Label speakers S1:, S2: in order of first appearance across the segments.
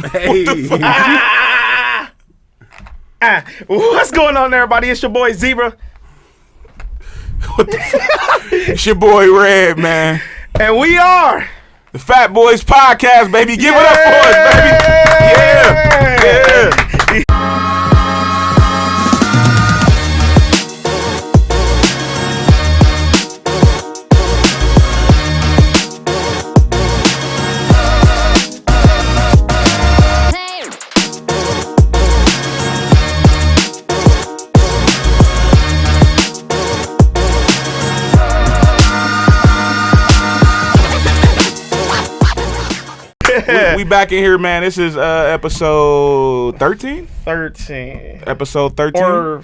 S1: Hey.
S2: What's going on, everybody? It's your boy Zeebraa.
S1: What the fuck? It's your boy Red, man.
S2: And we are
S1: the Fat Boys Podcast, baby. Give it up for us, baby. Yeah. We back in here, man. This is episode 13?
S2: 13.
S1: Episode 13?
S2: Or...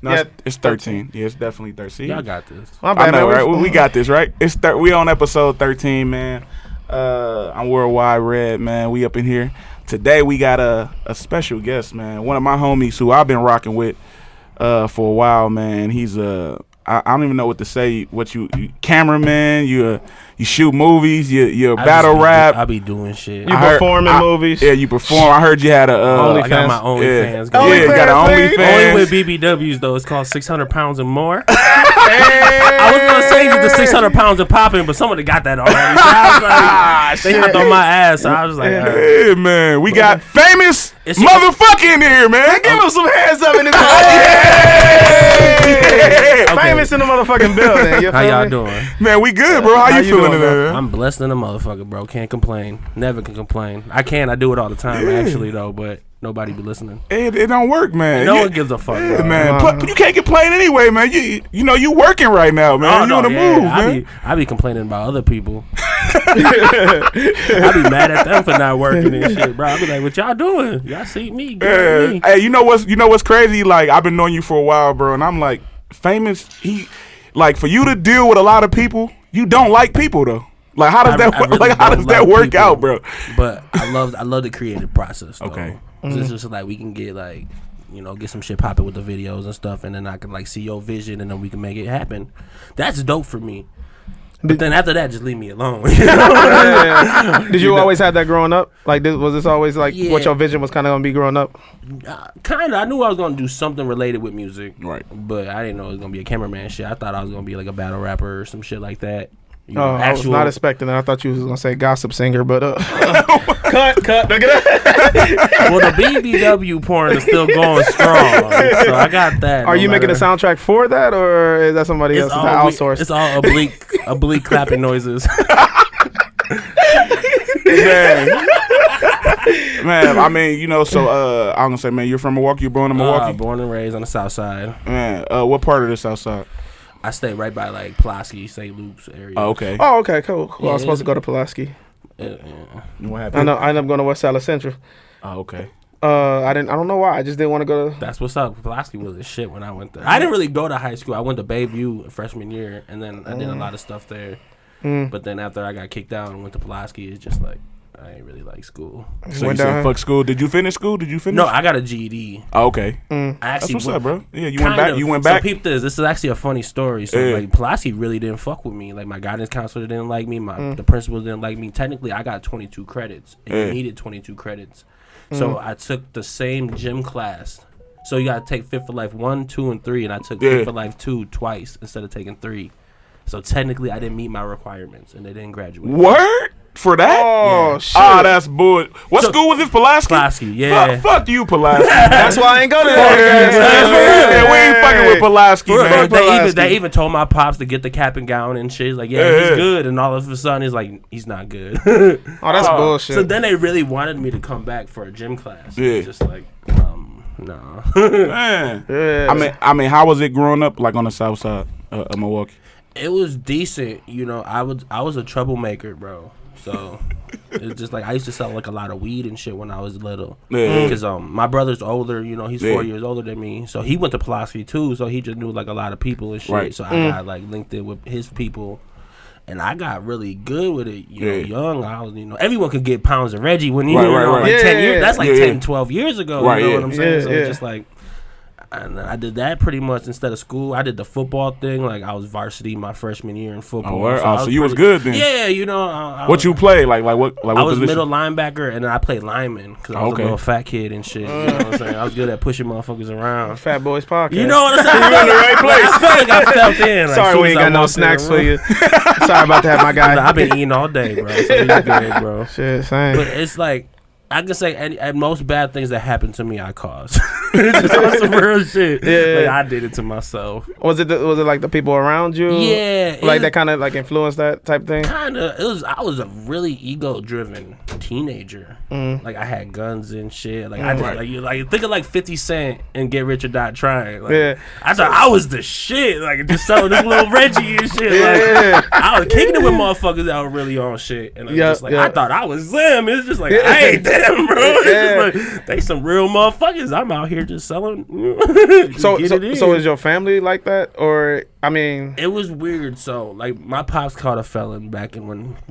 S1: No, yeah, it's 13. Yeah, it's definitely 13.
S3: Y'all got this.
S2: My bad,
S1: I know, right? We got this, right? We on episode 13, man. I'm Worldwide Red, man. We up in here. Today, we got a special guest, man. One of my homies who I've been rocking with for a while, man. He's I don't even know what to say. What you cameraman? You shoot movies. You battle rap.
S3: I be doing shit.
S2: You perform in movies.
S1: Yeah, you perform. I heard you had a.
S3: I got my OnlyFans.
S1: Yeah, you got an OnlyFans.
S3: Only with BBWs though. It's called 600 pounds and more. I was gonna say the 600 pounds of popping, but somebody got that already. So I was like, they hopped on my ass. So I was like,
S1: hey man, we got famous motherfucker in here, man.
S2: Give him some hands up in this. Famous in the motherfucking building.
S3: How y'all doing?
S1: Man, we good, bro. How you feeling today?
S3: I'm blessed in a motherfucker, bro. Can't complain. Never can complain. I do it all the time, actually, though, but nobody be listening.
S1: It don't work, man.
S3: No one gives a fuck, bro.
S1: Man. You can't complain anyway, man. You know you working right now, man. You on the move, man.
S3: I be complaining about other people. I be mad at them for not working and shit, bro. I be like, what y'all doing? Y'all see me, me.
S1: Hey, you know what's crazy? Like, I've been knowing you for a while, bro, and I'm like, Famous, for you to deal with a lot of people, you don't like people though. Like, how does that work out, bro?
S3: But I love the creative process, though. Okay. Mm-hmm. It's just like we can get get some shit popping with the videos and stuff, and then I can see your vision, and then we can make it happen. That's dope for me. But then after that, just leave me alone.
S2: Did you always have that growing up? Like, was this always what your vision was kind of gonna be growing up?
S3: Kind of. I knew I was gonna do something related with music,
S1: right?
S3: But I didn't know it was gonna be a cameraman shit. I thought I was gonna be like a battle rapper or some shit like that.
S2: I was not expecting that. I thought you was gonna say gossip singer, but cut.
S3: Well, the BBW porn is still going strong, so I got that.
S2: Are you making a soundtrack for that, or is that somebody else outsourced?
S3: It's all oblique clapping noises.
S1: Man, I mean, so I'm gonna say, man, you're from Milwaukee. You're born in Milwaukee.
S3: Born and raised on the south side.
S1: Man, what part of the south side?
S3: I stay right by Pulaski, St. Luke's area.
S1: Oh, okay.
S2: Oh, okay, cool. I was supposed to go to Pulaski.
S1: What happened?
S2: I ended up going to West Side Central.
S1: Oh, okay.
S2: I don't know why. I just didn't want to go to.
S3: That's what's up. Pulaski was the shit when I went there. I didn't really go to high school. I went to Bayview freshman year, and then I did a lot of stuff there. But then after I got kicked out and went to Pulaski, it's just like I ain't really like school.
S1: So you said fuck school. Did you finish school?
S3: No, I got a GED.
S1: Oh, okay.
S3: That's
S1: what's up, bro. Yeah, you went back.
S3: So peep this. This is actually a funny story. So Pulaski really didn't fuck with me. Like, my guidance counselor didn't like me. The principal didn't like me. Technically, I got 22 credits, and you needed 22 credits. So I took the same gym class. So you got to take Fit for Life 1, 2, and 3, and I took Fit for Life 2 twice instead of taking 3. So technically, I didn't meet my requirements, and they didn't graduate.
S1: Word? For that?
S2: Oh, shit.
S1: Oh, that's bull. What school was this, Pulaski?
S3: Pulaski, yeah.
S1: Fuck you, Pulaski.
S2: That's why I ain't go to
S1: that. We ain't fucking with Pulaski, man.
S3: They even told my pops to get the cap and gown and shit. He's like, he's good. And all of a sudden, he's like, he's not good.
S2: Oh, that's bullshit.
S3: So then they really wanted me to come back for a gym class.
S1: Yeah.
S3: Just like, no.
S1: Man. Yeah. I mean, how was it growing up, like, on the south side of Milwaukee?
S3: It was decent. I was a troublemaker, bro. So it's just like I used to sell like a lot of weed and shit when I was little. Because my brother's older, he's 4 years older than me. So he went to Pulaski too. So he just knew like a lot of people and shit. Right. So I got like linked in with his people. And I got really good with it, young. I was, everyone could get pounds of Reggie when like 10 years. That's like 10, 12 years ago. You know what I'm saying? So it's just like And I did that pretty much instead of school. I did the football thing. Like, I was varsity my freshman year in football.
S1: So you was good then?
S3: Yeah, you know.
S1: What you play? Like what
S3: I was
S1: position?
S3: middle linebacker, and then I played lineman because I was a little fat kid and shit. You know what I'm saying? I was good at pushing motherfuckers around.
S2: Fat Boys Podcast.
S3: You know what I'm saying?
S1: You in the right place.
S3: I felt like I felt in. Like,
S2: sorry we ain't got no snacks for you. Sorry about that, my guy.
S3: I've been eating all day, bro. So it's good, bro.
S2: Shit, same.
S3: But it's like, I can say at most bad things that happened to me, I caused. It's just some real shit.
S2: Yeah.
S3: Like, I did it to myself.
S2: Was it like the people around you?
S3: Yeah.
S2: Like that kind of like influenced that type thing?
S3: Kind of. I was a really ego-driven teenager. Like, I had guns and shit. Like, I just, like think of like 50 Cent and Get Rich or Die Trying. Like,
S2: yeah.
S3: I thought I was the shit. Like, just selling this little Reggie and shit. Like, I was kicking it with motherfuckers that were really on shit. And just like, I thought I was them. It's just like, I ain't them, bro. It's just like, they some real motherfuckers. I'm out here just selling.
S2: So is your family like that? Or, I mean,
S3: it was weird. So, like, my pops caught a felon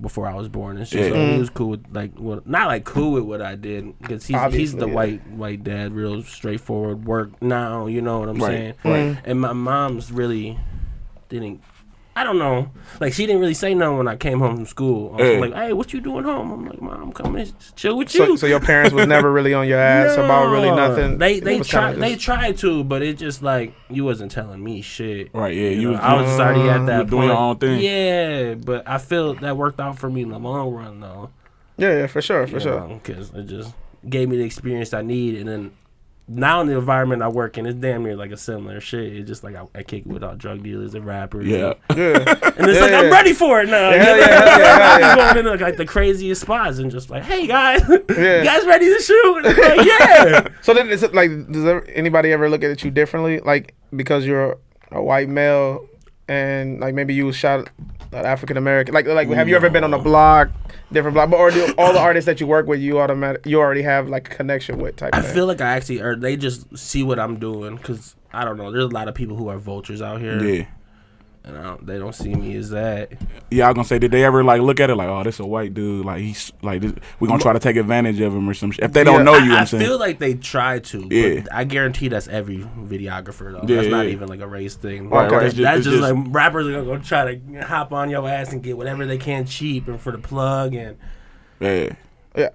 S3: before I was born and shit. So he was cool with, like, not like cool with what I did, because he's the white dad, real straightforward, work now, you know what I'm saying?
S1: Right.
S3: And my mom's really didn't, I don't know, like, she didn't really say nothing when I came home from school. I was like, hey, what you doing home? I'm like, Mom, I'm coming to chill with you.
S2: So your parents was never really on your ass about really nothing?
S3: They tried to, but it just like, you wasn't telling me shit.
S1: Right, yeah.
S3: I was already at that point.
S1: Doing your own thing.
S3: Yeah, but I feel that worked out for me in the long run, though.
S2: Yeah, for sure.
S3: Because it just gave me the experience I need, and then now in the environment I work in, it's damn near like a similar shit. It's just like I kick it with all drug dealers and rappers.
S1: Yeah.
S3: And it's like, I'm ready for it now. I'm going into like the craziest spots and just like, hey guys, you guys ready to shoot? And it's like, yeah.
S2: So then is it like, does anybody ever look at you differently? Like, because you're a white male and like maybe you was shot African American, like have you ever been on a block, different block, or do all the artists that you work with you already have like a connection with type? I
S3: feel like I actually, or they just see what I'm doing, because I don't know. There's a lot of people who are vultures out here.
S1: Yeah.
S3: And they don't see me as that.
S1: Yeah, I was gonna say, did they ever like look at it like, oh, this a white dude, like he's like this, we gonna try to take advantage of him or some shit? If they don't know you, I
S3: feel like they try to. But I guarantee that's every videographer though. That's not even like a race thing.
S1: Right.
S3: That's just like rappers are gonna try to hop on your ass and get whatever they can cheap and for the plug and.
S2: Yeah,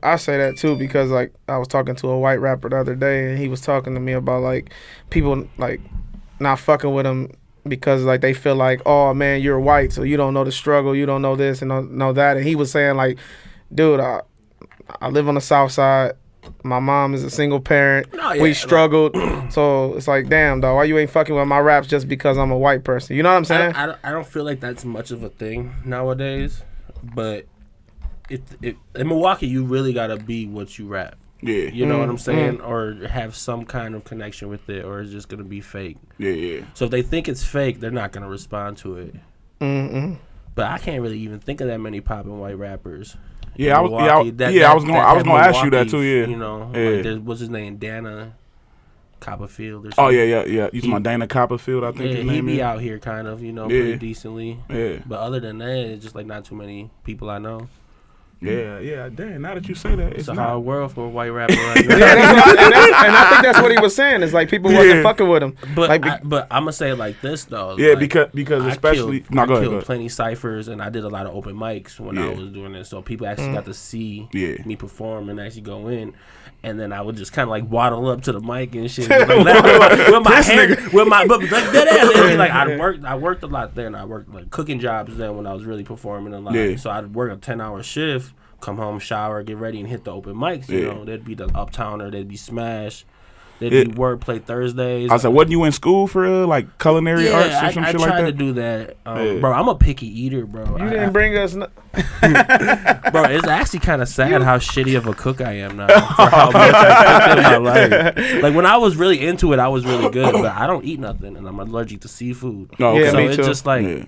S2: I say that too, because like I was talking to a white rapper the other day and he was talking to me about like people like not fucking with him because like they feel like, oh man, you're white, so you don't know the struggle, you don't know this and know that. And he was saying like, dude, I live on the south side. My mom is a single parent. We struggled. So it's like, damn, dog, why you ain't fucking with my raps just because I'm a white person? You know what I'm saying?
S3: I don't feel like that's much of a thing nowadays, but in Milwaukee, you really gotta be what you rap.
S1: Yeah.
S3: You know what I'm saying? Or have some kind of connection with it, or it's just going to be fake.
S1: Yeah.
S3: So if they think it's fake, they're not going to respond to it. But I can't really even think of that many popping white rappers.
S1: Yeah, I was gonna ask you that too, yeah.
S3: You know, like what's his name? Dana Copperfield or something.
S1: Oh, yeah. You talking about Dana Copperfield, I think his name is?
S3: He be out here kind of, pretty decently.
S1: Yeah.
S3: But other than that, it's just like not too many people I know.
S2: Yeah.
S1: Damn, now that you say that,
S3: it's a hard world for a white rapper right now.
S2: and I think that's what he was saying. It's like people wasn't fucking with him.
S3: But I'm gonna say it like this though.
S1: Yeah,
S3: like,
S1: because especially
S3: I killed plenty ciphers, and I did a lot of open mics when I was doing this, so people actually got to see me perform and actually go in. And then I would just kind of like waddle up to the mic and shit, like, with my hair, but like that ass. Like I worked a lot there, and I worked like cooking jobs then when I was really performing a lot. Yeah. So I'd work a 10-hour shift, come home, shower, get ready, and hit the open mics. You know, there'd be the Uptowner, there'd be Smash, there'd be Wordplay Thursdays.
S1: I said, wasn't you in school for like culinary arts or some shit like that?
S3: I tried to do that, bro. I'm a picky eater, bro.
S2: You didn't bring us.
S3: Bro, it's actually kind of sad how shitty of a cook I am now for how much I cooked in my life. Like when I was really into it, I was really good, but I don't eat nothing, and I'm allergic to seafood.
S1: Oh, okay.
S3: So it's just like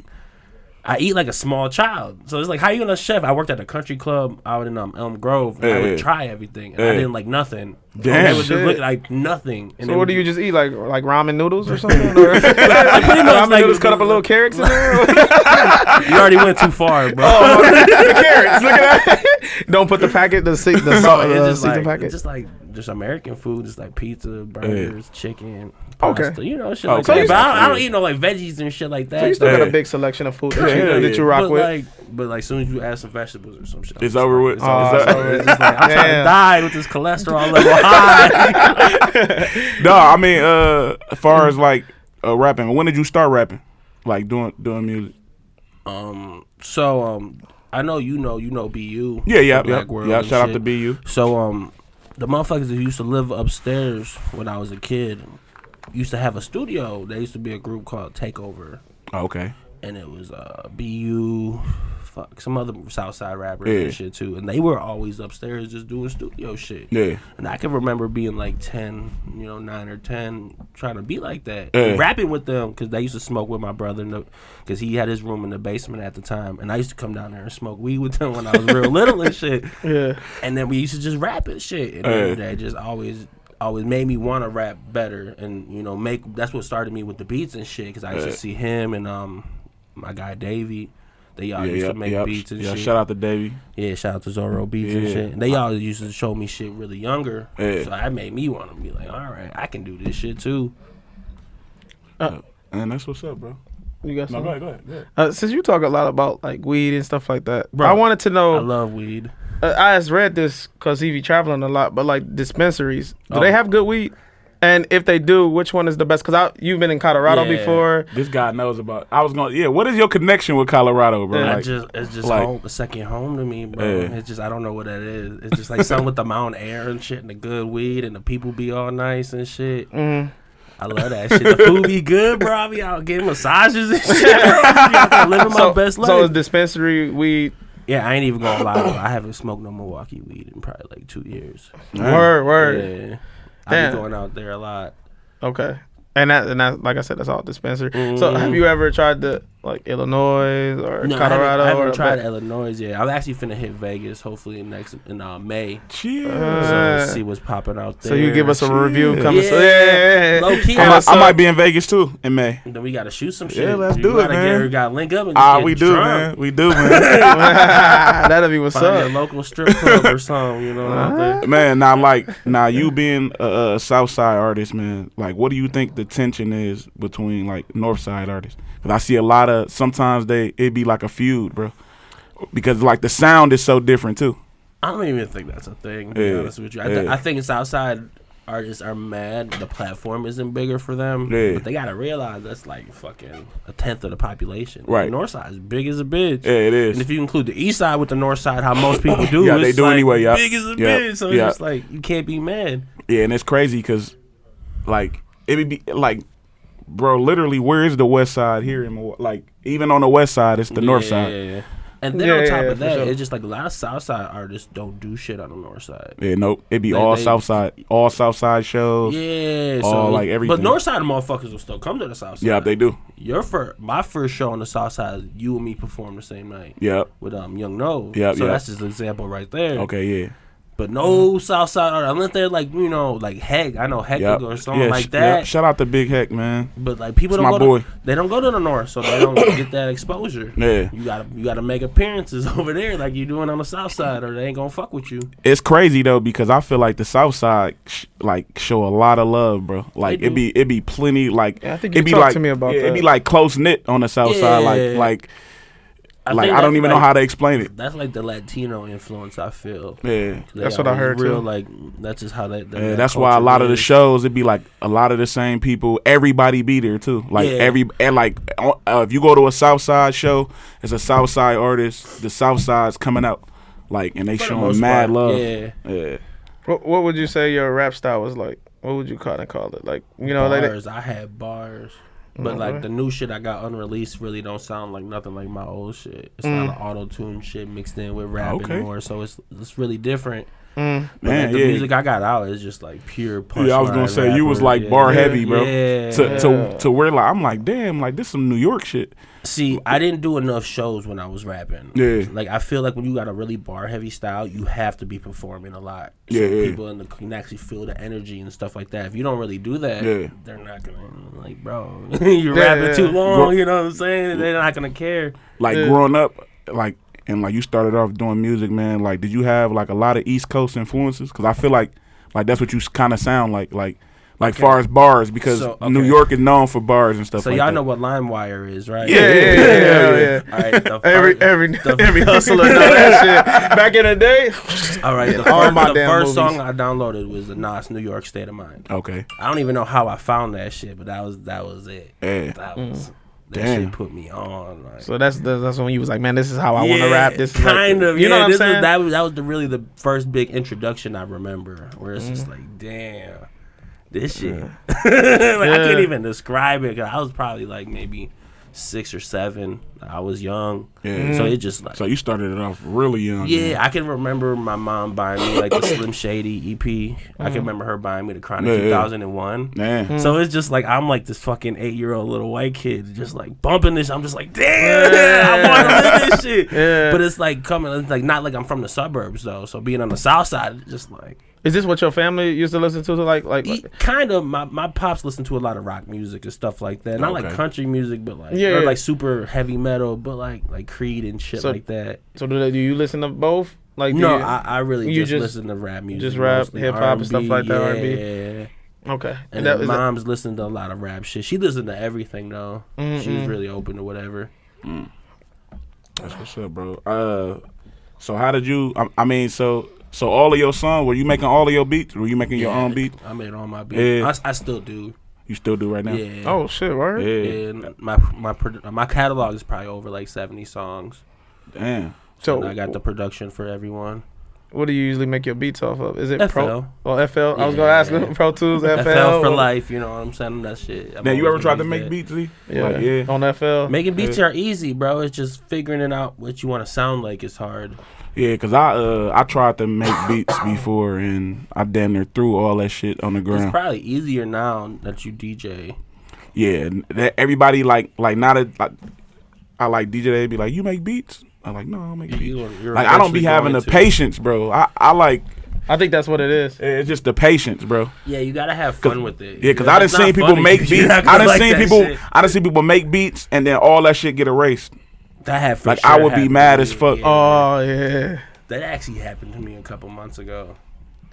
S3: I eat like a small child. So it's like, how you gonna chef? I worked at a country club out in Elm Grove, and I would try everything, and I didn't like nothing.
S1: Damn,
S3: it would just look like nothing.
S2: And so what do you just eat, like ramen noodles or something? Or ramen noodles cut up a little carrots in there?
S3: You already went too far, bro.
S2: The carrots, look at that. Don't put the packet, the salt,
S3: it's just
S2: packet.
S3: Just like just American food, just like pizza, burgers, chicken, pasta,
S2: okay.
S3: you know, shit like that. But I don't eat no like veggies and shit like that.
S2: So you still got a big selection of food that you rock with.
S3: But like, soon as you add some vegetables or some shit,
S1: it's over with.
S3: It's just like, I'm trying to die with this cholesterol level high.
S1: No, I mean, as far as like rapping, when did you start rapping? Like doing music?
S3: I know you know BU.
S1: Yeah. Shout out to BU.
S3: So the motherfuckers that used to live upstairs when I was a kid used to have a studio. There used to be a group called Takeover.
S1: Oh, okay.
S3: And it was BU, some other Southside rappers and shit too. And they were always upstairs just doing studio shit. Yeah. And I can remember being like 10, 9 or 10, trying to be like that. And rapping with them because they used to smoke with my brother because he had his room in the basement at the time. And I used to come down there and smoke weed with them when I was real little and shit. Yeah. And then we used to just rap and shit. And that just always made me want to rap better and, that's what started me with the beats and shit because I used to see him and my guy Davey. They all used to make beats and shit.
S1: Shout out to Davey.
S3: Yeah, shout out to Zorro Beats and shit. And they all used to show me shit really younger. So that made me want to be like, all right, I can do this shit too.
S1: And that's what's up, bro.
S2: You got something?
S1: Go ahead.
S2: Since you talk a lot about like weed and stuff like that, bro, I wanted to know.
S3: I love weed.
S2: I just read this because he be traveling a lot, but like dispensaries, do they have good weed? And if they do, which one is the best? Because you've been in Colorado before.
S1: This guy knows about. What is your connection with Colorado, bro?
S3: It's just like, home, a second home to me, bro. It's just I don't know what that is. It's just like something with the mountain air and shit, and the good weed, and the people be all nice and shit. I love that shit. The food be good, bro. I be out getting massages and shit. Bro. I be living my best life.
S2: So is dispensary weed?
S3: Yeah, I ain't even gonna lie. I haven't smoked no Milwaukee weed in probably like 2 years.
S2: Word.
S3: Yeah. I be going out there a lot.
S2: Okay. And that, like I said, that's all dispensary. So have you ever tried to like Illinois or Colorado?
S3: I haven't tried Illinois yet. I'm actually finna hit Vegas hopefully in May. So see what's popping out there.
S2: So you give us a review coming soon.
S3: Yeah. Low key,
S1: I might be in Vegas too in May.
S3: Then we gotta shoot some shit.
S1: Yeah, let's do it, man.
S3: We gotta link up and just
S1: we
S3: get
S1: do,
S3: drunk.
S1: man. We do, man.
S2: That'll be what's
S3: Find
S2: up.
S3: a local strip club or something, out there.
S1: Man, now you being a Southside artist, man. Like, what do you think the tension is between like Northside artists? Because I see a lot of sometimes it be like a feud, bro. Because like the sound is so different too.
S3: I don't even think that's a thing. To be honest with you, I think Southside artists are mad the platform isn't bigger for them. But they gotta realize that's like fucking 1/10 of the population.
S1: Right.
S3: The Northside is big as a bitch.
S1: Yeah, it is.
S3: And if you include the East Side with the North Side, how most people do,
S1: they do
S3: like
S1: anyway. Yeah,
S3: big as a bitch. So it's just like you can't be mad.
S1: Yeah, and it's crazy because like it would be like. Bro, literally, where is the West Side here in Milwaukee? Like, even on the West Side, it's the North Side.
S3: Yeah. And then on top of that, it's just like a lot of Southside artists don't do shit on the North Side.
S1: Yeah, nope. It'd be all Southside shows.
S3: Yeah,
S1: all like everything.
S3: But North Side motherfuckers will still come to the South Side.
S1: Yeah, they do.
S3: My first show on the South Side, you and me performed the same night.
S1: Yeah.
S3: With Young Nove.
S1: Yeah.
S3: So that's just an example right there.
S1: Okay, yeah.
S3: But no Southside artists, unless they're like, like Heck. I know Heck or something like that.
S1: Yeah. Shout out to Big Heck, man.
S3: But like people don't go they don't go to the North, so they don't get that exposure. Yeah. You gotta make appearances over there like you doing on the South Side, or they ain't gonna fuck with you.
S1: It's crazy though because I feel like the South Side show a lot of love, bro. Like it be plenty like
S2: I think you talked to me about that.
S1: It'd be like close knit on the South Side, like I don't even know how to explain it.
S3: That's like the Latino influence, I feel.
S1: Yeah,
S2: that's what I heard
S3: real,
S2: too.
S3: Like that's just how that.
S1: That's why a lot of the shows it'd be like a lot of the same people. Everybody be there too. Like if you go to a Southside show, it's a Southside artist. The Southside's coming out, like, and they showing mad love. Yeah.
S2: What would you say your rap style was like? What would you kind of call it? Like
S3: bars. I had bars. But like the new shit I got unreleased really don't sound like nothing like my old shit. It's not an auto-tune shit mixed in with rap anymore, so it's really different. But like the music I got out is just like pure punchline.
S1: Yeah, I was gonna say you was like bar heavy, bro. To where like I'm like damn, like this some New York shit.
S3: See, I didn't do enough shows when I was rapping. Yeah, like I feel like when you got a really bar heavy style, you have to be performing a lot. So people can actually feel the energy and stuff like that. If you don't really do that, they're not gonna like, bro, you're rapping too long. You know what I'm saying? They're not gonna care.
S1: Like growing up, like. And like you started off doing music, man. Like, did you have like a lot of East Coast influences? Because I feel like Like that's what you kind of sound like far as bars, because New York is known for bars and stuff.
S3: So
S1: like
S3: y'all
S1: that.
S3: know what LimeWire is, right?
S2: Yeah.
S3: All right,
S2: every hustler know that shit. Back in the day.
S3: All right, the first song I downloaded was the Nas New York State of Mind.
S1: Okay.
S3: I don't even know how I found that shit, but that was it.
S1: Yeah.
S3: That shit put me on. Like.
S2: So that's when you was like, man, this is how I want to rap. This is
S3: kind of.
S2: You know what I'm saying?
S3: That was really the first big introduction I remember, where it's just like, damn, this shit. I can't even describe it, 'cause I was probably like maybe 6 or 7. I was young, so it just like.
S1: So you started it off really young.
S3: Yeah, I can remember my mom buying me like the Slim Shady EP. I can remember her buying me the Chronic 2001. So it's just like I'm like this fucking 8-year-old little white kid, just like bumping this. I'm just like, damn, I want to live this shit. But it's like coming. It's like not like I'm from the suburbs though. So being on the south side, it's just like.
S2: Is this what your family used to listen to? Like
S3: kind of. My pops listened to a lot of rock music and stuff like that. Not like country music, but like or like super heavy metal, but like Creed and shit like that.
S2: So do you listen to both? Like
S3: no, I really just listen to rap music.
S2: Just rap, hip hop and stuff like that.
S3: Yeah.
S2: Okay.
S3: And then mom's listening to a lot of rap shit. She listened to everything though. She's really open to whatever.
S1: That's what's up, bro. So how did you? I mean, so all of your songs, were you making all of your beats? Were you making your own beats?
S3: I made all my beats. I still do.
S1: You still do right now?
S3: Yeah.
S2: Oh shit, right?
S3: Yeah. And my catalog is probably over like 70 songs.
S1: Damn.
S3: So I got the production for everyone.
S2: What do you usually make your beats off of? Is it
S3: FL?
S2: Pro? Oh, FL. I was gonna ask Pro Tools, FL.
S3: FL for life. You know what I'm saying? That shit.
S1: Now you ever tried to make beats?
S2: Yeah. On FL.
S3: Making beats are easy, bro. It's just figuring it out what you want to sound like is hard.
S1: Yeah, cause I tried to make beats before and I damn near threw all that shit on the ground.
S3: It's probably easier now that you DJ.
S1: Yeah, that everybody like now that I like DJ, they be like, you make beats? I'm like, no, I don't make beats. Like I don't be having the patience, bro. I
S2: think that's what it is.
S1: It's just the patience, bro.
S3: Yeah, you gotta have fun with it.
S1: Yeah, cause I done seen people make beats. I done seen people make beats and then all that shit get erased.
S3: That
S1: like I would be mad as fuck.
S3: Yeah.
S2: Oh yeah.
S3: That actually happened to me a couple months ago,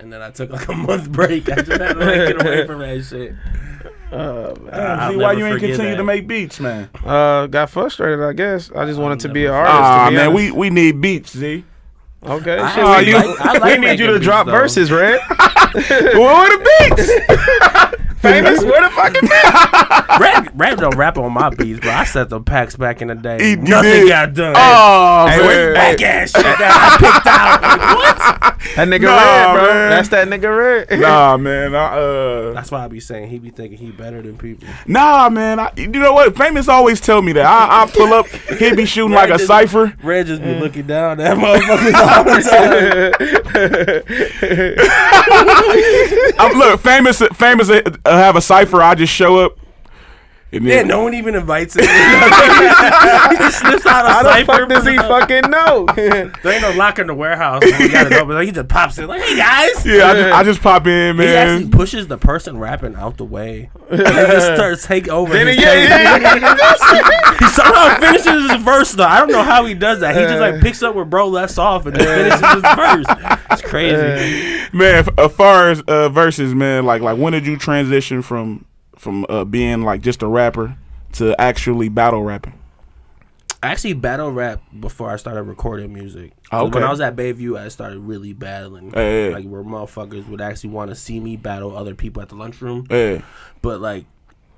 S3: and then I took like a month break. I just had to like get away from that shit.
S1: See why you ain't continue to make beats, man?
S2: Got frustrated, I guess. I just wanted to be an artist.
S1: Man, we need beats, Z.
S2: Okay.
S3: I
S2: we need you to drop verses, Red.
S1: Where the beats?
S2: Famous, where the fucking beats?
S3: Red don't rap on my beats, bro. I set them packs back in the day.
S1: Nothing
S3: got done.
S1: Oh,
S2: hey,
S3: back ass shit that I picked out. Like, what?
S2: That nigga Red, bro. Man. That's that nigga Red.
S1: Nah, man.
S3: That's why I be saying he be thinking he better than people.
S1: Nah, man. You know what? Famous always tell me that. I pull up, he be shooting like a cipher.
S3: Red just be looking down at motherfuckers all the time.
S1: Look, famous have a cipher. I just show up.
S3: Yeah, no one even invites him. He just slips out a cipher.
S2: How the fuck does he fucking know?
S3: There ain't no locker in the warehouse. We got it open. Like, he just pops in like, hey guys.
S1: Yeah, I just pop in, man.
S3: He actually pushes the person rapping out the way and just starts taking over. He somehow finishes his verse though. I don't know how he does that. He just like picks up where bro left off and just finishes his verse. It's crazy,
S1: man. As far as verses, man, like when did you transition from being like just a rapper to actually battle rapping?
S3: I actually battle rap before I started recording music.
S1: Okay.
S3: When I was at Bayview, I started really battling. Like where motherfuckers would actually want to see me battle other people at the lunchroom. But like,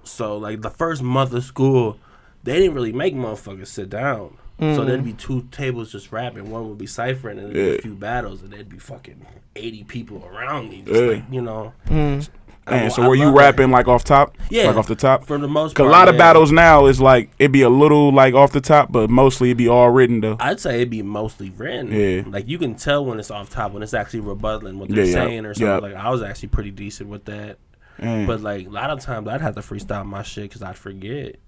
S3: so like the first month of school, they didn't really make motherfuckers sit down. So there'd be 2 tables just rapping. One would be ciphering and there'd be a few battles, and there'd be fucking 80 people around me. Just like, you know.
S1: And so were you rapping like off top?
S3: Yeah.
S1: Like off the top?
S3: For the most part.
S1: Because a lot of battles now is like, it'd be a little like off the top, but mostly it'd be all written though.
S3: I'd say it'd be mostly written.
S1: Yeah. Like
S3: you can tell when it's off top, when it's actually rebuttaling what they're saying or something. Like I was actually pretty decent with that. But like a lot of times I'd have to freestyle my shit because I'd forget.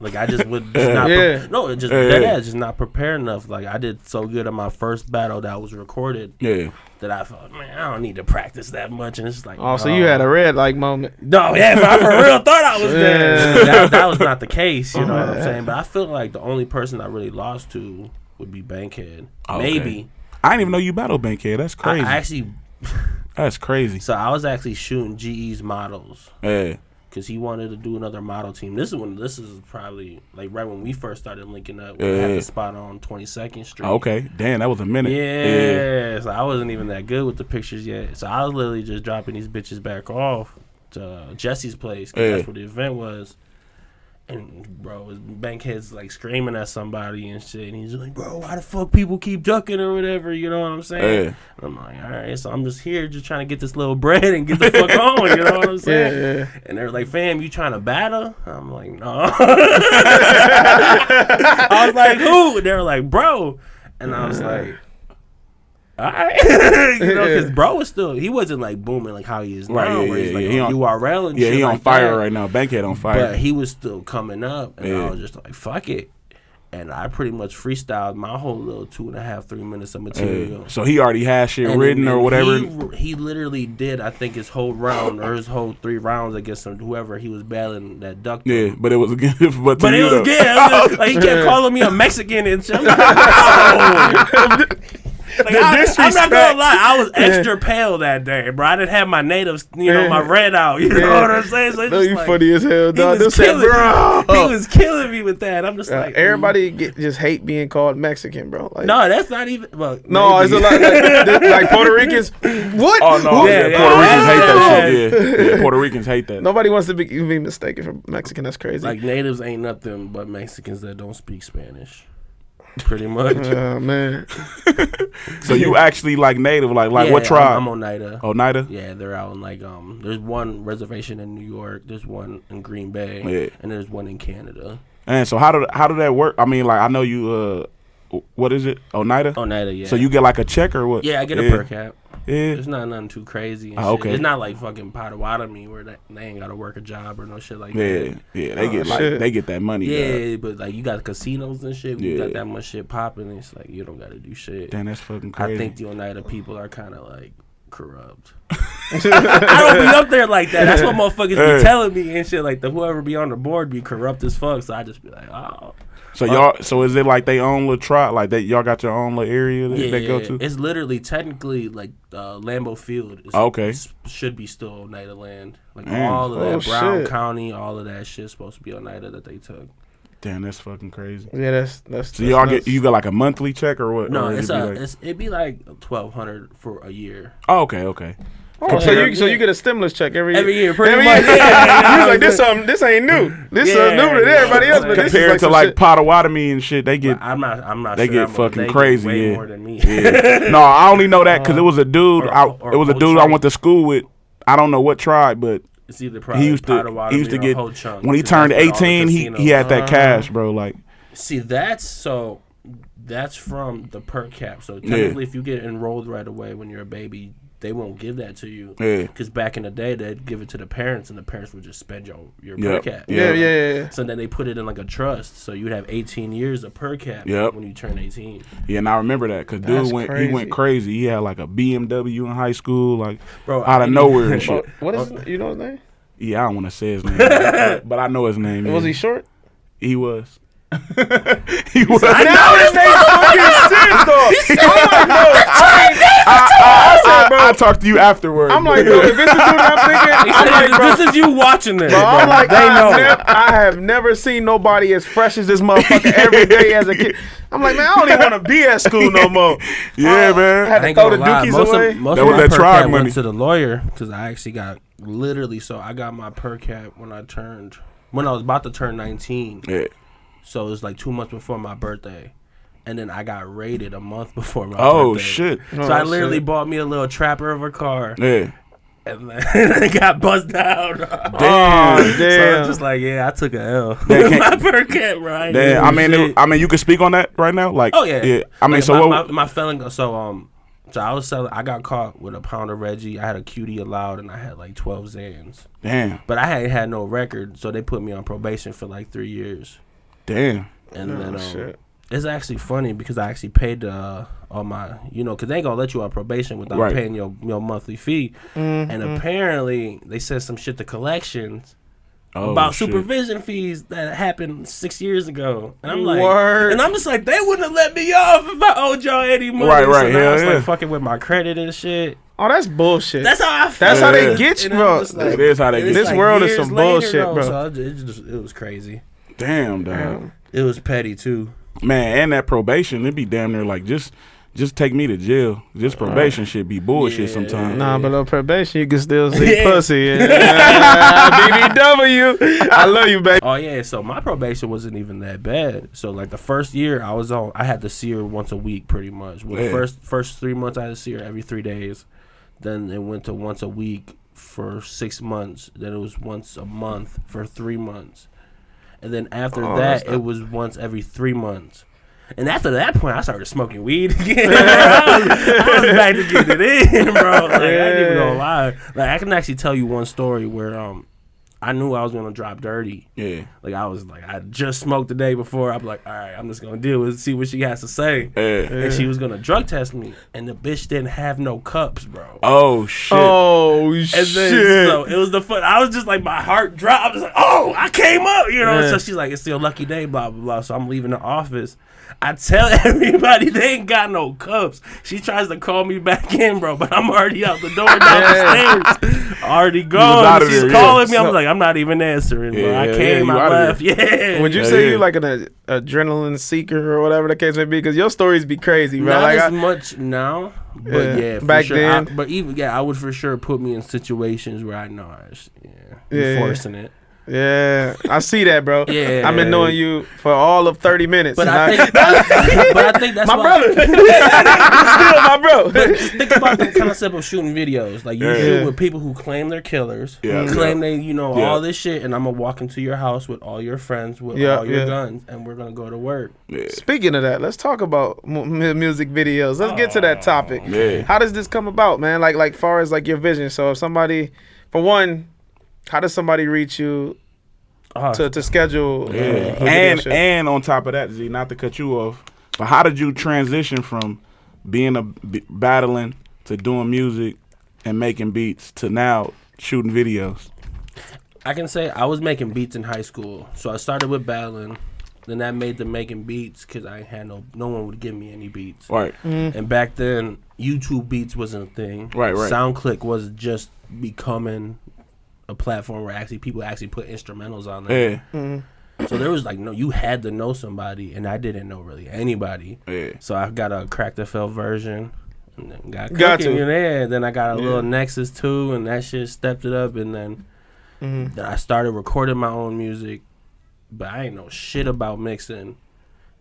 S3: Like I just would just not just not prepared enough. Like I did so good on my first battle that was recorded. That I thought, man, I don't need to practice that much. And it's like,
S2: so you had a Red like moment.
S3: No, yeah, but I for real thought I was there. That was not the case, you know what I'm saying? But I feel like the only person I really lost to would be Bankhead. Maybe.
S1: I didn't even know you battled Bankhead. That's crazy.
S3: I actually
S1: That's crazy.
S3: So I was actually shooting GE's models.
S1: Yeah.
S3: Because he wanted to do another model team. This is probably like right when we first started linking up. We had the spot on 22nd Street.
S1: Okay, damn, that was a minute.
S3: Yeah, so I wasn't even that good with the pictures yet. So I was literally just dropping these bitches back off to Jesse's place. Cause that's where the event was. And bro, his bankhead's like screaming at somebody and shit. And he's like, bro, why the fuck people keep ducking or whatever? You know what I'm saying? And I'm like, all right, so I'm just here just trying to get this little bread and get the fuck on. You know what I'm saying?
S2: Yeah.
S3: And they're like, fam, you trying to battle? I'm like, no. I was like, who? And they were like, bro. And I was like, all right. You know, because bro was still, he wasn't like booming like how he is now.
S1: Right,
S3: where he's like
S1: he on
S3: URL and shit.
S1: Yeah, he on
S3: like
S1: fire
S3: that.
S1: right now. Bankhead on fire.
S3: But he was still coming up, and I was just like, fuck it. And I pretty much freestyled my whole little 2.5, 3 minutes of material.
S1: So he already had shit written or whatever.
S3: He literally did, I think, his whole round or his whole 3 rounds against whoever he was battling that ducked him.
S1: Yeah, but it was good. But
S3: it was good. Like, he kept calling me a Mexican and shit. I'm like, no. Like, I'm not gonna lie, I was extra pale that day, bro. I didn't have my natives, my red out. You know what I'm saying? So
S2: No, you like, funny as hell, dog.
S3: He was killing me with that. I'm just like,
S2: everybody just hate being called Mexican, bro. Like,
S3: no, that's not even. Well,
S2: no, maybe. It's a lot like Puerto Ricans. What?
S1: Oh no, Puerto Ricans hate that shit. Yeah, Puerto Ricans hate that.
S2: Nobody wants to be mistaken for Mexican. That's crazy.
S3: Like natives ain't nothing but Mexicans that don't speak Spanish. Pretty much.
S2: Man.
S1: So you actually like native, like what tribe?
S3: I'm Oneida.
S1: Oneida?
S3: Yeah, they're out in like there's one reservation in New York, there's one in Green Bay, and there's one in Canada.
S1: And so how did that work? I mean, like I know you what is it? Oneida?
S3: Oneida, yeah.
S1: So you get like a check or what?
S3: Yeah, I get a per cap.
S1: Yeah.
S3: It's not nothing too crazy. And
S1: okay.
S3: It's not like fucking Potawatomi where they ain't gotta work a job or no shit like that.
S1: Yeah, they get they get that money.
S3: Yeah, but like you got casinos and shit. You got that much shit popping. It's like you don't gotta do shit.
S1: Damn, that's fucking crazy.
S3: I think the Oneida people are kind of like corrupt. I don't be up there like that. That's what motherfuckers be telling me and shit. Like whoever be on the board be corrupt as fuck. So I just be like, oh.
S1: So so is it like they own little tribe? Like y'all got your own little area that they go to?
S3: It's literally technically like Lambeau Field. Should be still Oneida land. Like all of that Brown County, all of that shit supposed to be Oneida that they took.
S1: Damn, that's fucking crazy.
S2: Yeah, that's.
S1: So y'all you got like a monthly check or what?
S3: No,
S1: or
S3: it'd be like $1,200 for a year.
S1: Oh, okay.
S2: Oh, so you get a stimulus check every year,
S3: pretty much.
S2: He was like, this ain't new. This is new to everybody else. But
S1: compared to like Potawatomi and shit, they get.
S3: I'm not.
S1: They
S3: sure
S1: get fucking crazy.
S3: Way more than me.
S1: No, I only know that because it was a dude. I went to school with. I don't know what tribe, but
S3: it's either probably he used to
S1: get
S3: whole chunk,
S1: when he turned 18. He had that cash, bro. Like,
S3: see, that's from the per cap. So technically, if you get enrolled right away when you're a baby, they won't give that to you. Yeah. Because back in the day, they'd give it to the parents, and the parents would just spend your per cap.
S2: Yeah.
S3: So then they put it in like a trust. So you'd have 18 years of per cap when you turn 18.
S1: Yeah, and I remember that because dude went crazy. He had like a BMW in high school, like out of nowhere and shit.
S2: What is you know his name?
S1: Yeah, I don't want to say his name, but I know his name.
S2: Was he short?
S1: He was.
S2: He was. I know his name fucking serious though.
S1: I talked to you afterwards.
S2: I'm like, bro, if this is dude I'm thinking,
S3: this is you watching this.
S2: Bro, I'm like, I have never seen nobody as fresh as this motherfucker every day as a kid. I'm like, man, I don't even want to be at school no more.
S1: Yeah, man.
S2: I had to throw the dookies away.
S3: Most of my per cap went to the lawyer because I actually got I got my per cap when I was about to turn 19. Yeah. So it was like 2 months before my birthday. And then I got raided a month before my birthday.
S1: Oh, shit.
S3: So I literally bought me a little trapper of a car.
S1: Yeah.
S3: And then it got buzzed down.
S1: Damn.
S3: So I'm just like, I took a L. My per cap, right?
S1: Damn. I mean, you can speak on that right now? Like,
S3: oh, yeah.
S1: I mean,
S3: like,
S1: so
S3: my felon, so I was selling. I got caught with a pound of Reggie. I had a cutie allowed, and I had like 12 Zans.
S1: Damn.
S3: But I had no record, so they put me on probation for like 3 years.
S1: Damn.
S3: And then it's actually funny because I actually paid all my, because they ain't gonna let you on probation without paying your monthly fee. Mm-hmm. And apparently they said some shit to collections about supervision fees that happened 6 years ago. And I'm like, and I'm just like, they wouldn't have let me off if I owed y'all any money.
S1: Right.
S3: So now it's like fucking with my credit and shit.
S2: Oh, that's bullshit.
S3: That's how I feel.
S2: That's how they get you, bro.
S1: It is how they get you.
S2: This world is some bullshit, bro.
S3: So it was crazy.
S1: Damn, dog.
S3: It was petty too.
S1: Man, and that probation, it be damn near like just take me to jail. This probation shit be bullshit sometimes.
S2: Nah, but on probation you can still see pussy. BBW. I love you, baby.
S3: Oh yeah, so my probation wasn't even that bad. So like the first year I had to see her once a week pretty much. Well, the first 3 months I had to see her every 3 days. Then it went to once a week for 6 months. Then it was once a month for 3 months. And then after that, it was once every 3 months. And after that point, I started smoking weed again. I was back to getting it in, bro. Like, I ain't even gonna lie. Like, I can actually tell you one story where I knew I was gonna drop dirty.
S1: Yeah.
S3: Like I just smoked the day before. I'm like, all right, I'm just gonna deal with it, see what she has to say. And she was gonna drug test me, and the bitch didn't have no cups, bro.
S1: Oh shit.
S3: And then, so it was the fun. I was just like, my heart dropped. I was like, oh, I came up, you know. So she's like, it's still a lucky day, blah blah blah. So I'm leaving the office. I tell everybody they ain't got no cups. She tries to call me back in, bro, but I'm already out the door down the stairs. Already gone. She's calling me. I'm like, I'm not even answering, bro. I came, I left. Yeah.
S2: Would you say you like an adrenaline seeker or whatever the case may be? Because your stories be crazy, bro.
S3: Not
S2: like
S3: as much now, but yeah, for
S2: back
S3: sure.
S2: then.
S3: But even I would for sure put me in situations where I know I'm forcing it.
S2: Yeah, I see that, bro.
S3: Yeah,
S2: I've been knowing you for all of 30 minutes.
S3: But I think that's
S2: my
S3: why,
S2: brother. Still my bro.
S3: But just think about the concept of shooting videos. Like you shoot with people who claim they're killers, claim they, all this shit, and I'm gonna walk into your house with all your friends with all your guns, and we're gonna go to work.
S2: Yeah. Speaking of that, let's talk about music videos. Let's get to that topic.
S1: Yeah.
S2: How does this come about, man? Like far as like your vision. So if somebody, for one, how does somebody reach you to schedule?
S1: And on top of that, Z, not to cut you off, but how did you transition from being battling to doing music and making beats to now shooting videos?
S3: I can say I was making beats in high school, so I started with battling. Then that made the making beats because I had no one would give me any beats.
S1: Right.
S3: And back then, YouTube beats wasn't a thing.
S1: Right.
S3: SoundClick was just becoming a platform where people actually put instrumentals on there. So there was like you had to know somebody, and I didn't know really anybody. So I got a Crack the Fell version, and then got cooking in there. Then I got a little Nexus 2, and that shit stepped it up. And then I started recording my own music, but I ain't know shit about mixing.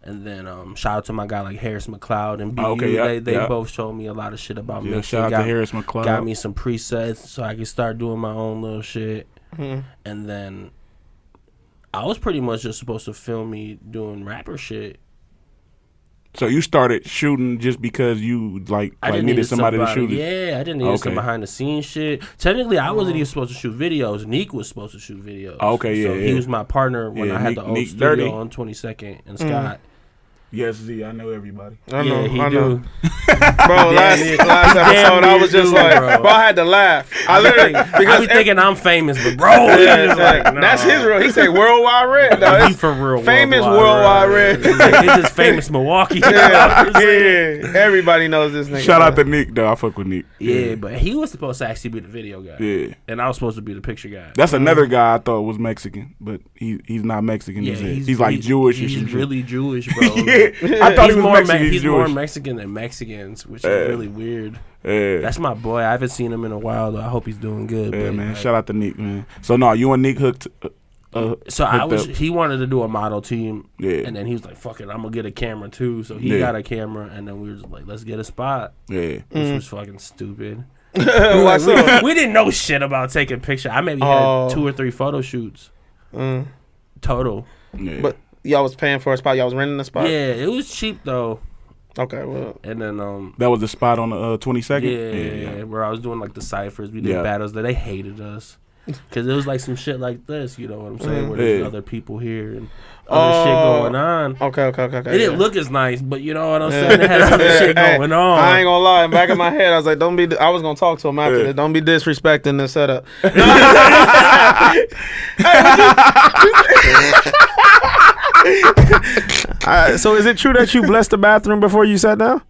S3: And then shout out to my guy like Harris McLeod and BU. They both showed me a lot of shit about mixing.
S1: Shout out to Harris McLeod.
S3: Got me some presets so I could start doing my own little shit. And then I was pretty much just supposed to film me doing rapper shit.
S1: So you started shooting just because you needed somebody to shoot it?
S3: Yeah, I didn't need some behind the scenes shit. Technically, I wasn't even supposed to shoot videos. Neek was supposed to shoot videos. He was my partner when I had the old studio on 22nd and Scott.
S1: Yes, Z, I know everybody.
S2: I know.
S3: Do.
S2: Bro, last episode, I was just like, bro, I had to laugh. I literally, because
S3: I be thinking I'm famous, but bro,
S2: that's his real. He said Worldwide Red. No,
S3: he for real.
S2: Famous Worldwide Red.
S3: It's just famous Milwaukee.
S2: Everybody knows this nigga.
S1: Shout out to Nick, though. I fuck with Nick.
S3: Yeah, but he was supposed to actually be the video guy.
S1: Yeah.
S3: And I was supposed to be the picture guy.
S1: That's another guy I thought was Mexican, but he's not Mexican.
S3: Yeah,
S1: he's like Jewish.
S3: He's really Jewish, bro.
S1: I thought he was Mexican.
S3: He's more Mexican than Mexicans, which is really weird. That's my boy. I haven't seen him in a while, though. I hope he's doing good.
S1: Yeah, man. Shout out to Nick, man. So, no, you and Nick hooked
S3: he wanted to do a model team, and then he was like, fuck it, I'm going to get a camera, too. So he got a camera, and then we were just like, let's get a spot. Which was fucking stupid. We didn't know shit about taking pictures. I maybe had 2 or 3 photo shoots total.
S1: Yeah.
S2: But y'all was paying for a spot. Y'all was renting a spot.
S3: Yeah, it was cheap though.
S2: Okay, well,
S3: and then
S1: that was the spot on the 22nd.
S3: Yeah, where I was doing like the ciphers. We did battles that they hated us because it was like some shit like this. You know what I'm saying? Where there's other people here and other shit going on.
S2: Okay.
S3: It didn't look as nice, but you know what I'm saying? They had other shit going on.
S2: I ain't gonna lie. In the back of my head, I was like, "Don't be." I was gonna talk to him after this. Don't be disrespecting the setup. So is it true that you blessed the bathroom before you sat down?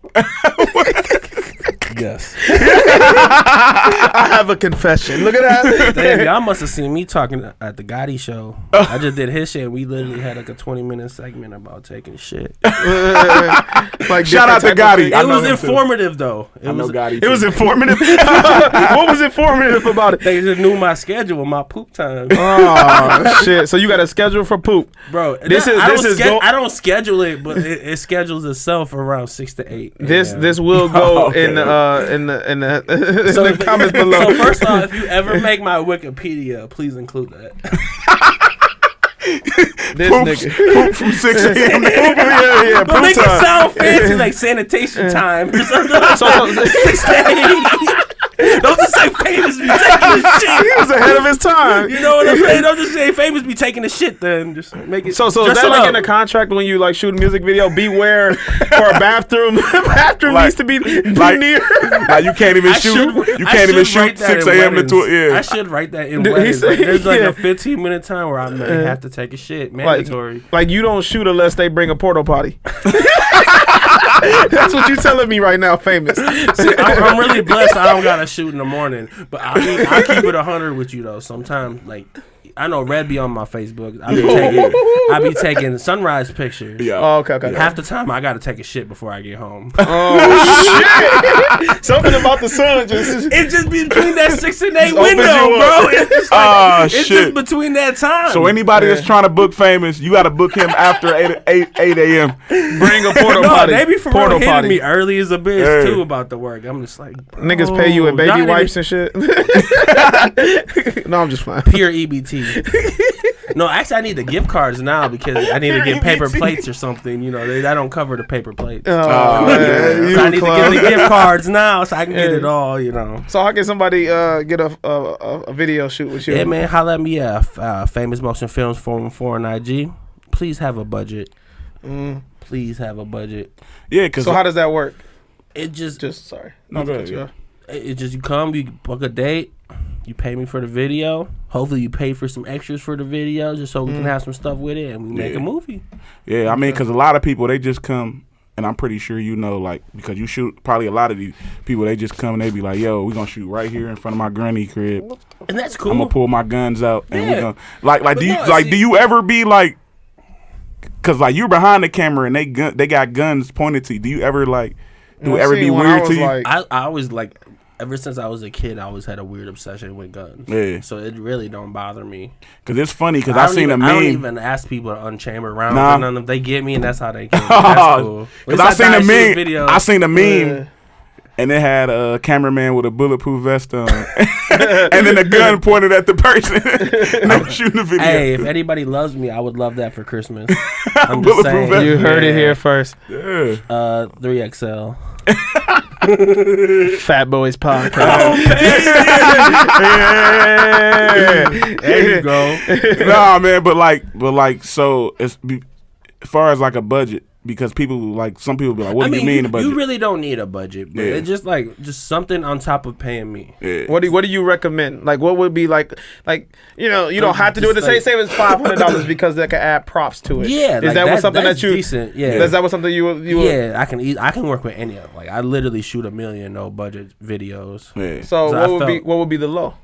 S3: Yes.
S2: I have a confession. Look at that.
S3: Damn, y'all must have seen me talking at the Gotti show. I just did his shit. We literally had like a 20-minute segment about taking shit.
S2: Like
S1: Shout out to Gotti.
S3: It was informative though.
S1: I know Gotti.
S2: It was informative. What was informative about it?
S3: They just knew my schedule, my poop time.
S2: Oh shit! So you got a schedule for poop,
S3: Bro. I don't schedule it, but it schedules itself around 6 to 8.
S2: This will go in the comments below.
S3: So first off, if you ever make my Wikipedia, please include that.
S2: This nigga
S1: poop from 6 a.m.
S2: yeah,
S3: But make it sound fancy, like sanitation time or something.
S2: So
S3: 6 to 8. Don't just say Famous be taking the shit.
S2: He was ahead of his time.
S3: You know what I'm saying? Don't just say Famous be taking the shit. Then just make it.
S2: So is that like in a contract when you like shoot a music video? Beware for a bathroom. Bathroom
S1: Like-
S2: needs to be
S1: like-
S2: near.
S1: Like you can't even shoot. You can't even shoot 6 a.m. to 12. Yeah.
S3: I should write that in
S2: He
S3: weddings.
S2: said-
S3: There's like
S2: yeah.
S3: a 15-minute time where I may have to take a shit. Mandatory.
S2: Like you don't shoot unless they bring a porta potty. That's what you telling me right now, Famous.
S3: See, I'm really blessed. I don't gotta shoot in the morning, but I keep it 100 with you though. Sometimes, like I know Red be on my Facebook. I be taking sunrise pictures.
S1: Yeah.
S2: Oh, okay.
S3: Half the time I gotta take a shit before I get home.
S2: Oh shit! Something about the sun just.
S3: It's just between that 6 and 8
S2: Opens
S3: window,
S2: you up.
S3: bro. It's just like, it's
S1: shit.
S3: just between that time.
S1: So anybody that's trying to book Famous, you got to book him after 8 a.m.
S2: Bring a porta
S3: no,
S2: potty.
S3: they be for
S2: porta
S3: real hitting
S2: potty.
S3: me early as a bitch
S1: Yeah.
S3: too about the work. I'm just like, bro,
S2: Niggas pay you in baby
S3: y'all
S2: wipes
S3: niggas-
S2: and shit. No, I'm just fine.
S3: Pure EBT. No, actually, I need the gift cards now because I need to get paper plates or something. You know, I don't cover the paper plates.
S2: Oh, man.
S3: So I need to get the gift cards now so I can get it all, you know.
S2: So how can somebody get a video shoot with you?
S3: Yeah, man, holla at me at Famous Motion Films 414 on IG. Please have a budget. Please have a budget.
S1: Yeah, because
S2: So how does that work?
S3: It just
S2: Sorry.
S1: No, go ahead, yeah.
S3: it just you come, you book a date, you pay me for the video. Hopefully you pay for some extras for the video just so we can have some stuff with it and we make a movie.
S1: Yeah, I mean, because a lot of people, they just come, and I'm pretty sure you know, like, because you shoot, probably a lot of these people, they just come and they be like, yo, we're going to shoot right here in front of my granny crib.
S3: And that's cool.
S1: I'm going to pull my guns out. And
S3: Yeah.
S1: we're going to, like,
S3: But
S1: do you,
S3: no,
S1: like,
S3: see-
S1: do you ever be like, because, like, you're behind the camera and they got guns pointed to you. Do you ever, like, do it ever be weird to you?
S3: I always like, ever since I was a kid, I always had a weird obsession with guns.
S1: Yeah.
S3: So it really don't bother me.
S1: Because it's funny, because I seen a meme.
S3: I don't even ask people to unchamber rounds.
S1: Nah.
S3: None of them. They get me, and that's how they kill me. That's cool.
S1: Because I seen a meme.
S3: Video.
S1: I seen a meme. And it had a cameraman with a bulletproof vest on. And then a gun pointed at the person. And they were shooting the video.
S3: Hey, if anybody loves me, I would love that for Christmas. I'm just
S1: Bulletproof
S3: saying.
S1: vest.
S2: You heard it here first.
S1: Yeah.
S3: 3XL.
S2: Fat Boys Podcast.
S3: There you go.
S1: Nah, man, but like, so as far as like a budget, because people like some people be like, what do you mean a budget?
S3: You really don't need a budget, but
S1: Yeah.
S3: it's just something on top of paying me.
S1: Yeah.
S2: What do you recommend? Like, what would be like you know, you don't have to do it. To
S3: Just
S2: say it's $500 because they can add props to it.
S3: Yeah,
S2: is
S3: like
S2: that something
S3: that's
S2: that you?
S3: decent? Yeah,
S2: Is that what something you?
S3: yeah. I can work with any of them. Like I literally shoot $1 million no budget videos.
S1: Yeah.
S2: So
S3: So
S2: what would be the low?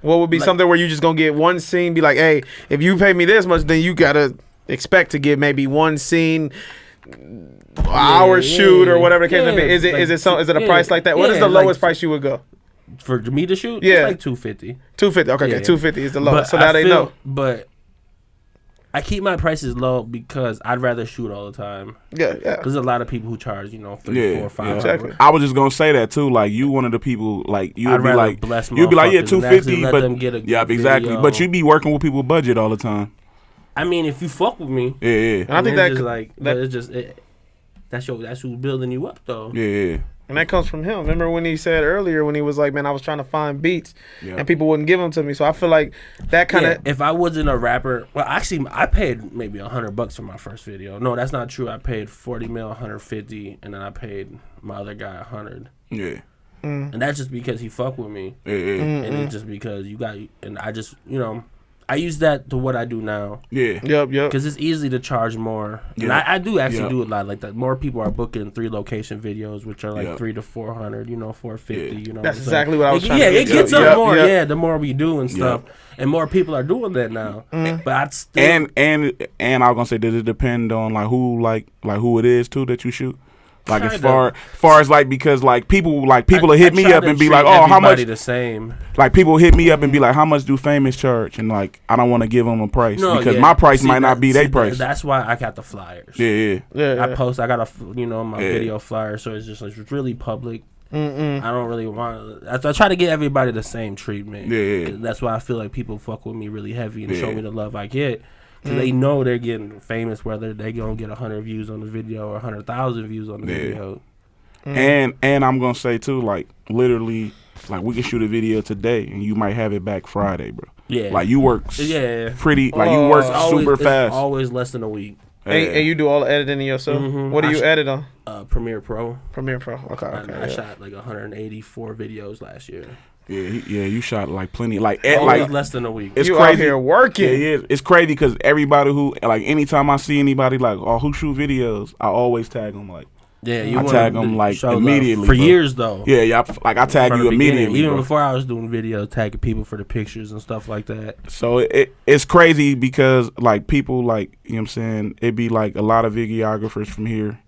S2: What would be something where you just gonna get one scene? Be like, hey, if you pay me this much, then you gotta expect to get maybe one scene. Hour shoot or whatever the case may be. Is it a price like that? What is the lowest price you would go?
S3: For me to shoot?
S2: Yeah.
S3: It's like $250.
S2: $250. Okay,
S3: Yeah.
S2: 250 is the lowest.
S3: But
S2: So now they know.
S3: But I keep my prices low because I'd rather shoot all the time.
S2: Yeah.
S3: There's a lot of people who charge, 3, 4, 5.
S2: Exactly.
S1: I was just gonna say that too. Like you, one of the people, like you would
S3: I'd
S1: be
S3: rather
S1: like,
S3: bless
S1: you'd be like, yeah,
S3: motherfuckers and actually
S1: 250,
S3: let
S1: but
S3: them get a
S1: yeah,
S3: good
S1: exactly.
S3: video.
S1: But you be working with people budget all the time.
S3: I mean, if you fuck with me,
S1: Yeah,
S2: And I think
S3: it's
S2: that
S3: just like but it's just that's who's building you up though.
S1: yeah.
S2: And that comes from him. Remember when he said earlier when he was like, man, I was trying to find beats and people wouldn't give them to me. So I feel like that kind of.
S3: If I wasn't a rapper, well, actually, I paid maybe $100 for my first video. No, that's not true. I paid 40 mil, 150, and then I paid my other guy 100.
S1: Yeah.
S3: And that's just because he fucked with me.
S1: Yeah.
S3: And it's just because you got, and I just, I use that to what I do now.
S1: Yeah.
S2: Yep.
S3: Because it's easy to charge more. And I do actually do a lot like that. More people are booking 3 location videos, which are like $300 to $400, you know, $450, you know.
S2: That's exactly what I was trying to
S3: get. Yeah, it gets up more, the more we do and stuff. And more people are doing that now. But I'd still...
S1: And I was gonna say, does it depend on who it is too that you shoot? Like as far as like, because like people will hit me up and be like, oh, how much?
S3: The same.
S1: Like people hit me up and be like, how much do Famous charge? And like I don't want to give them a price because my price might not be their price.
S3: That's why I got the flyers.
S1: Yeah.
S3: I got my video flyer, so it's really public. I don't really want. I try to get everybody the same treatment. Yeah. That's why I feel like people fuck with me really heavy and show me the love I get. Because they know they're getting famous, whether they gonna get 100 views on the video or 100,000 views on the video.
S1: And I'm gonna say too, like literally, like we can shoot a video today and you might have it back Friday, bro. Yeah. Like you work pretty, like you work super fast.
S3: Always less than a week.
S2: And you do all the editing yourself? What do you edit on?
S3: Premiere Pro.
S2: Premiere Pro. Okay.
S3: I shot like 184 videos last year.
S1: Yeah, you shot like plenty, like
S3: less than a week.
S2: It's you crazy. Out here working.
S1: Yeah, it's crazy because everybody who like anytime I see anybody like who shoot videos, I always tag them like.
S3: Yeah, you
S1: I tag them like immediately
S3: for years though.
S1: Yeah, I tag you immediately,
S3: even before I was doing videos, tagging people for the pictures and stuff like that.
S1: So it's crazy because like people like, you know what I'm saying, it be like a lot of videographers from here.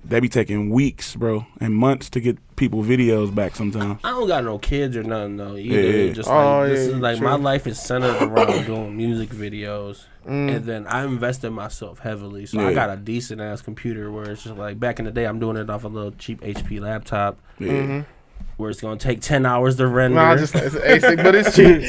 S1: They be taking weeks, bro, and months to get people videos back sometimes.
S3: I don't got no kids or nothing though either. Just like this is like my life is centered around doing music videos. And then I invest in myself heavily. So I got a decent ass computer where it's just like back in the day I'm doing it off a little cheap HP laptop. Where it's gonna take 10 hours to render.
S2: Nah, just it's ASIC, but it's cheap.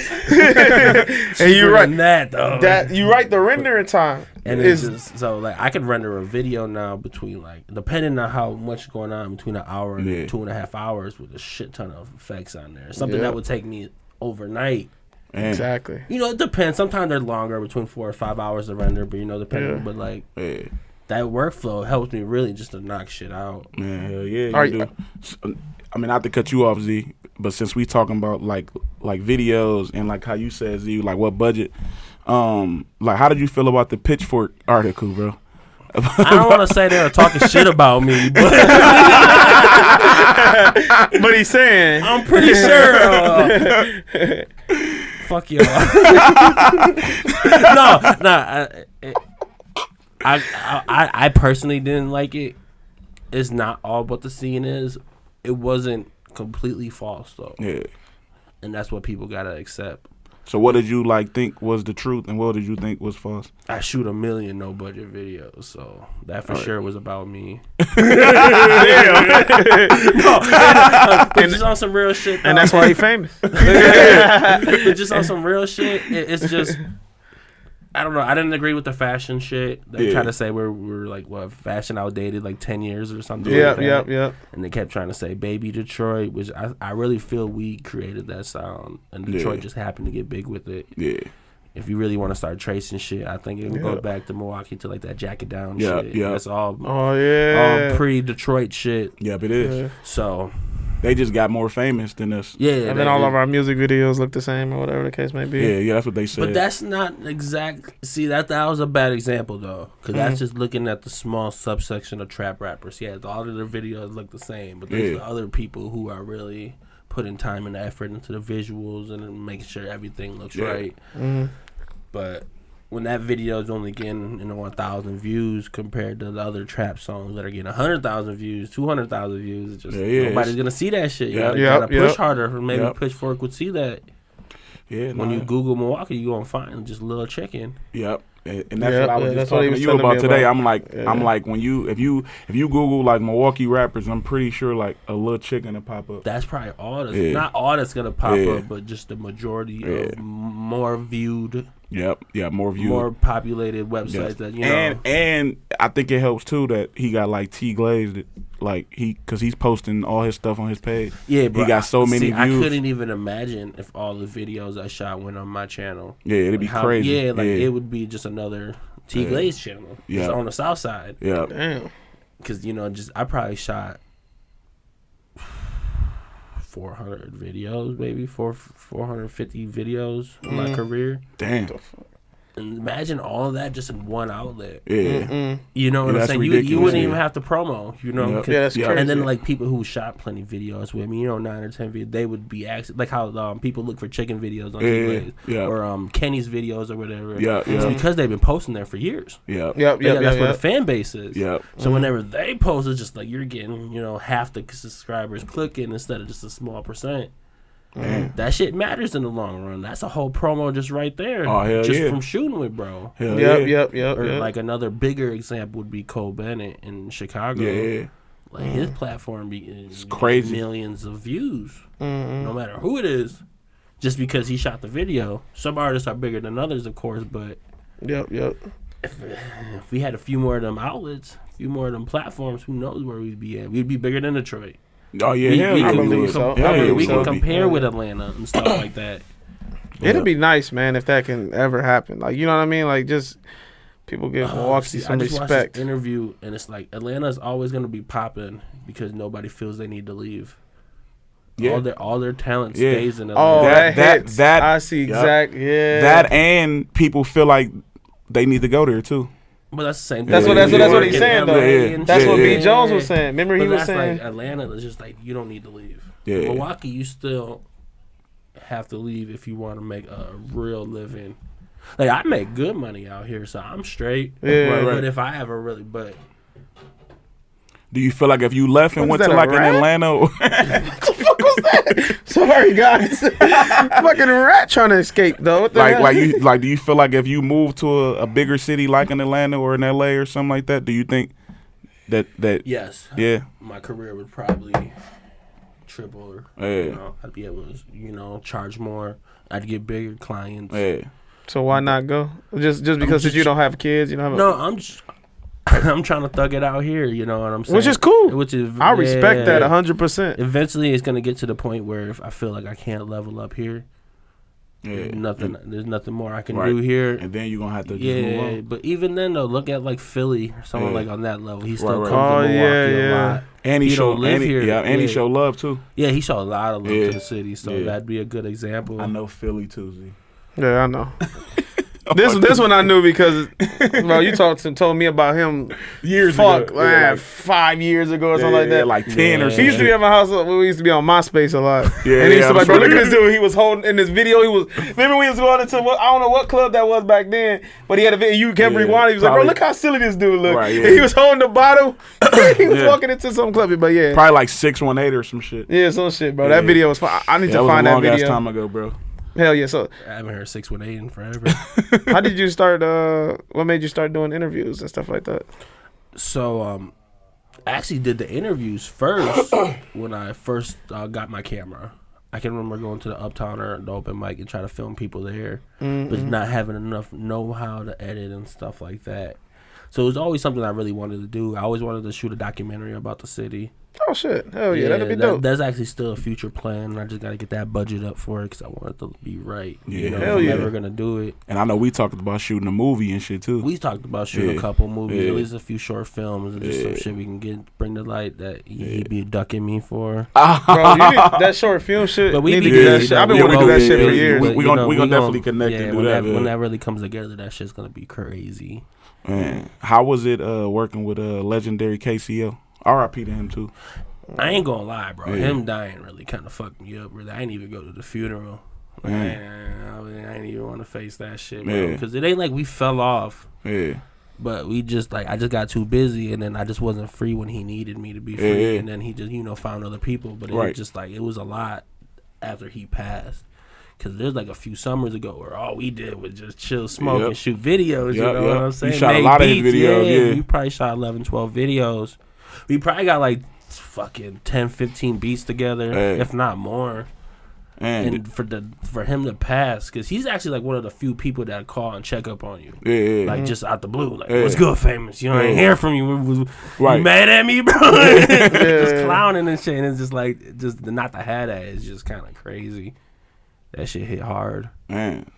S2: And you right
S3: that though.
S2: You right the rendering time.
S3: And it's just so like I could render a video now between like depending on how much going on between an hour and 2.5 hours with a shit ton of effects on there. Something that would take me overnight.
S2: Exactly.
S3: You know, it depends. Sometimes they're longer, between 4 or 5 hours to render, but depending. But like that workflow helps me really just to knock shit out.
S1: Man, hell yeah, you do. I mean, not to cut you off, Z, but since we talking about like videos and like how you said, Z, like what budget, like how did you feel about the Pitchfork article, bro?
S3: I don't want to say they were talking shit about me, but
S2: but he's saying
S3: I'm pretty sure. Fuck y'all. I personally didn't like it. It's not all what the scene is. It wasn't completely false though. Yeah. And that's what people gotta accept.
S1: So what did you think was the truth and what did you think was false?
S3: I shoot a million no budget videos, so that for sure was about me. Just on some real shit though.
S2: And that's why he's famous.
S3: But just on some real shit, it's just I don't know. I didn't agree with the fashion shit. They try to say we're like fashion outdated like 10 years or something.
S2: Yeah.
S3: And they kept trying to say Baby Detroit, which I really feel we created that sound, and Detroit just happened to get big with it. Yeah. If you really want to start tracing shit, I think it would go back to Milwaukee to like that Jacket Down shit. Yeah. That's all. All pre-Detroit shit.
S1: Yep, it is.
S2: Yeah.
S3: So.
S1: They just got more famous than us.
S2: Yeah. And then all of our music videos look the same or whatever the case may be.
S1: Yeah, that's what they said.
S3: But that's not exact. See, that was a bad example, though. Because that's just looking at the small subsection of trap rappers. Yeah, all of their videos look the same. But there's the other people who are really putting time and effort into the visuals and making sure everything looks right. But when that video is only getting 1,000 views compared to the other trap songs that are getting 100,000 views, 200,000 views, it's just nobody's gonna see that shit. You gotta push harder. Maybe Pitchfork would see that. Yeah. When you Google Milwaukee, you gonna find just Lil Chicken.
S1: Yep. And that's what I was just talking to you about today. I'm like when you if you Google like Milwaukee rappers, I'm pretty sure like a Lil Chicken will pop up.
S3: That's probably all that's not all that's gonna pop up, but just the majority of more viewed.
S1: Yep. Yeah. More viewed.
S3: More populated websites that you know.
S1: And I think it helps too that he got like T Glazed, like because he's posting all his stuff on his page. Yeah, bro. He got so many views.
S3: I couldn't even imagine if all the videos I shot went on my channel.
S1: Yeah, it'd be crazy.
S3: Yeah, it would be just another T Glazed channel. Yeah, on the south side.
S1: Yeah,
S2: damn.
S3: Because I probably shot 400 videos, maybe 450 videos in my career.
S1: Damn.
S3: And imagine all of that just in one outlet.
S1: Yeah.
S3: You know what I'm saying? You wouldn't even have to promo, you know?
S1: Yep.
S2: Yeah, that's crazy.
S3: And then like people who shot plenty videos with me, 9 or 10 videos, they would be actually like how people look for chicken videos on T-Blaze or Kenny's videos or whatever.
S1: Yeah,
S3: It's because they've been posting there for years.
S1: Yeah.
S2: Yep.
S3: That's where the fan base is.
S1: Yep.
S3: So whenever they post, it's just like you're getting, half the subscribers clicking instead of just a small percent. That shit matters in the long run. That's a whole promo just right there.
S1: Oh, hell
S3: just
S1: yeah.
S3: from shooting with bro.
S2: Yep.
S3: Or like another bigger example would be Cole Bennett in Chicago.
S1: Yeah.
S3: Like his platform it's
S1: crazy.
S3: Millions of views. No matter who it is. Just because he shot the video. Some artists are bigger than others, of course, but
S2: Yep.
S3: if we had a few more of them outlets, a few more of them platforms, who knows where we'd be at? We'd be bigger than Detroit.
S1: Oh yeah,
S2: I believe so.
S3: We can compare with Atlanta and stuff like that.
S2: It'd be nice, man, if that can ever happen. Like, you know what I mean? Like, just people give Milwaukee some
S3: I just
S2: respect.
S3: watched this interview, and it's like Atlanta's always going to be popping because nobody feels they need to leave.
S1: Yeah.
S3: All their talent stays in
S2: Oh,
S3: Atlanta.
S2: that I see exactly. Yeah.
S1: That and people feel like they need to go there too.
S3: But that's the same thing.
S2: That's what he's saying though.
S1: Yeah.
S2: That's what B.
S1: Yeah.
S2: Jones was saying. Remember he was saying
S3: like Atlanta is just like you don't need to leave.
S1: Yeah.
S3: Milwaukee, you still have to leave if you want to make a real living. Like I make good money out here, so I'm straight.
S2: Yeah.
S1: Right.
S3: But if I ever really,
S1: Do you feel like if you left and
S2: What
S1: went
S2: is
S1: to
S2: that,
S1: like
S2: a
S1: an
S2: rat?
S1: Atlanta?
S2: what the fuck was that? Sorry guys. Fucking rat trying to escape though. What the hell?
S1: Do you feel like if you moved to a bigger city like in Atlanta or in LA or something like that, do you think that
S3: yes,
S1: yeah,
S3: my career would probably triple. Or,
S1: yeah,
S3: I'd be able to charge more. I'd get bigger clients.
S1: yeah.
S2: So why not go? Just because you don't have kids, you don't have
S3: No, I'm trying to thug it out here, you know what I'm saying?
S2: Which is cool. I respect that 100%.
S3: Eventually, it's gonna get to the point where if I feel like I can't level up here,
S1: Yeah.
S3: there's nothing more I can do here.
S1: And then you're gonna have to just move on.
S3: But even then though, look at like Philly or someone like on that level. He still
S1: Right.
S3: comes to Milwaukee a lot.
S1: And he
S3: don't live here.
S1: and he showed love too.
S3: Yeah, he showed a lot of love to the city, so that'd be a good example.
S1: I know Philly too, Z.
S2: Yeah, I know. This one I knew because, bro, you told me about him
S1: Years ago.
S2: man, 5 years ago or something like that.
S1: like 10 or
S2: He
S1: something.
S2: used to be at my house. We used to be on MySpace a lot.
S1: Yeah,
S2: And he used to
S1: yeah,
S2: like, bro,
S1: I'm
S2: look at
S1: sure.
S2: this dude. He was holding in this video. Remember we was going into I don't know what club that was back then, but he had a video. You kept rewinding. He was like, bro, look how silly this dude look.
S1: Right, yeah.
S2: And he was holding the bottle. He was walking into some club. But yeah.
S1: Probably like 618 or some shit.
S2: Yeah, some shit, bro. That video was fun. I need to find
S1: that
S2: that
S1: was a long
S2: video.
S1: ass time ago, bro.
S2: Hell yeah. So
S3: I haven't heard 618 in forever.
S2: how did you start what made you start doing interviews and stuff like that?
S3: So I actually did the interviews first when I first got my camera. I can remember going to the Uptown or the open mic and try to film people there, but not having enough know-how to edit and stuff like that. So it was always something I really wanted to do. I always wanted to shoot a documentary about the city.
S2: Oh shit! Hell yeah, that'd be dope.
S3: That's actually still a future plan. I just got to get that budget up for it because I want it to be right.
S1: Yeah.
S2: Hell
S3: I'm
S2: yeah.
S3: never gonna do it.
S1: And I know we talked about shooting a movie and shit too.
S3: We talked about shooting a couple movies, at least a few short films, and just some shit we can bring to light that he'd be ducking me for.
S2: Bro, you need that short film shit.
S3: But we
S2: need
S3: be
S2: to do that
S3: good,
S2: shit. I've been wanting to do that shit for years.
S1: We gonna definitely connect and do that.
S3: When that really comes together, that shit's gonna be crazy.
S1: Man, how was it working with legendary KCL? R.I.P. to him too.
S3: I ain't gonna lie, bro. Him dying really kind of fucked me up. Really, I didn't even go to the funeral. Like, I didn't even want to face that shit, bro. Because it ain't like we fell off.
S1: Yeah.
S3: But we just I just got too busy, and then I just wasn't free when he needed me to be free, and then he just found other people. But it was just like it was a lot after he passed. Cause there's like a few summers ago where all we did was just chill, smoke, and shoot videos. You know what I'm saying?
S1: You shot a lot of his videos.
S3: We probably shot 11, 12 videos. We probably got like fucking 10, 15 beats together, if not more. And for him to pass, because he's actually like one of the few people that call and check up on you, like just out the blue, like what's good, Famous? You know, I ain't hear from you. You mad at me, bro? Just clowning and shit. And it's just like not to have that is just kind of crazy. That shit hit hard.
S1: Man,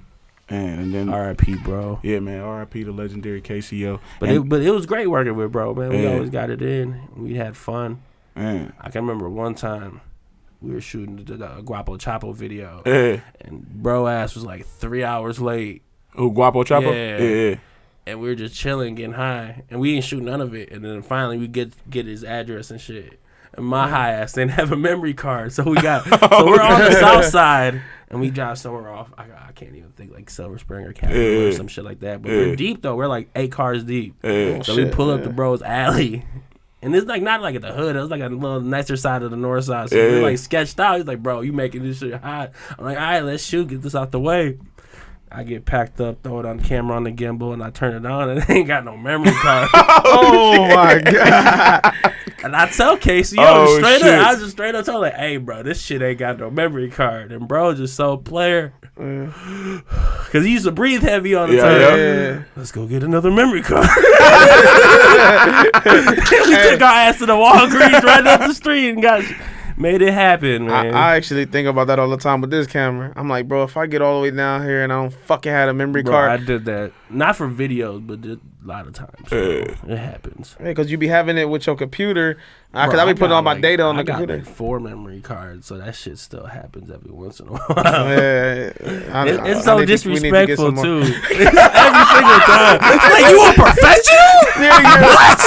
S1: and then
S3: R.I.P. bro.
S1: Yeah, man. R.I.P. the legendary KCO.
S3: But it was great working with bro, man. We always got it in. We had fun.
S1: Man.
S3: I can remember one time we were shooting the Guapo Chapo video,
S1: and
S3: bro ass was like 3 hours late.
S1: Who, Guapo Chapo? Yeah.
S3: And we were just chilling, getting high, and we didn't shoot none of it. And then finally we get his address and shit. And my high ass didn't have a memory card, so we got so we're on the south side, and we drive somewhere off. I can't even think, like Silver Spring or Capitol or some shit like that. But we're deep though. We're like 8 cars deep. So we pull up the bro's alley. And it's like not like at the hood. It was like a little nicer side of the north side. So we're like sketched out. He's like, bro, you making this shit hot. I'm like, all right, let's shoot. Get this out the way. I get packed up, throw it on the camera on the gimbal, and I turn it on, and it ain't got no memory card.
S2: Oh my god!
S3: And I tell Casey, straight up, I was just straight up telling like, hey, bro, this shit ain't got no memory card. And bro just so player. Because he used to breathe heavy on the time. Yeah. Let's go get another memory card. We took our ass to the Walgreens right up the street and made it happen, man.
S2: I actually think about that all the time with this camera. I'm like, bro, if I get all the way down here and I don't fucking have a memory card.
S3: I did that. Not for videos, but a lot of times. So it happens.
S2: Yeah, because you be having it with your computer. Because I be putting all my data on the computer.
S3: I got like 4 memory cards, so that shit still happens every once in a while. It's so disrespectful, too. Every single time. Like, you a professional? What?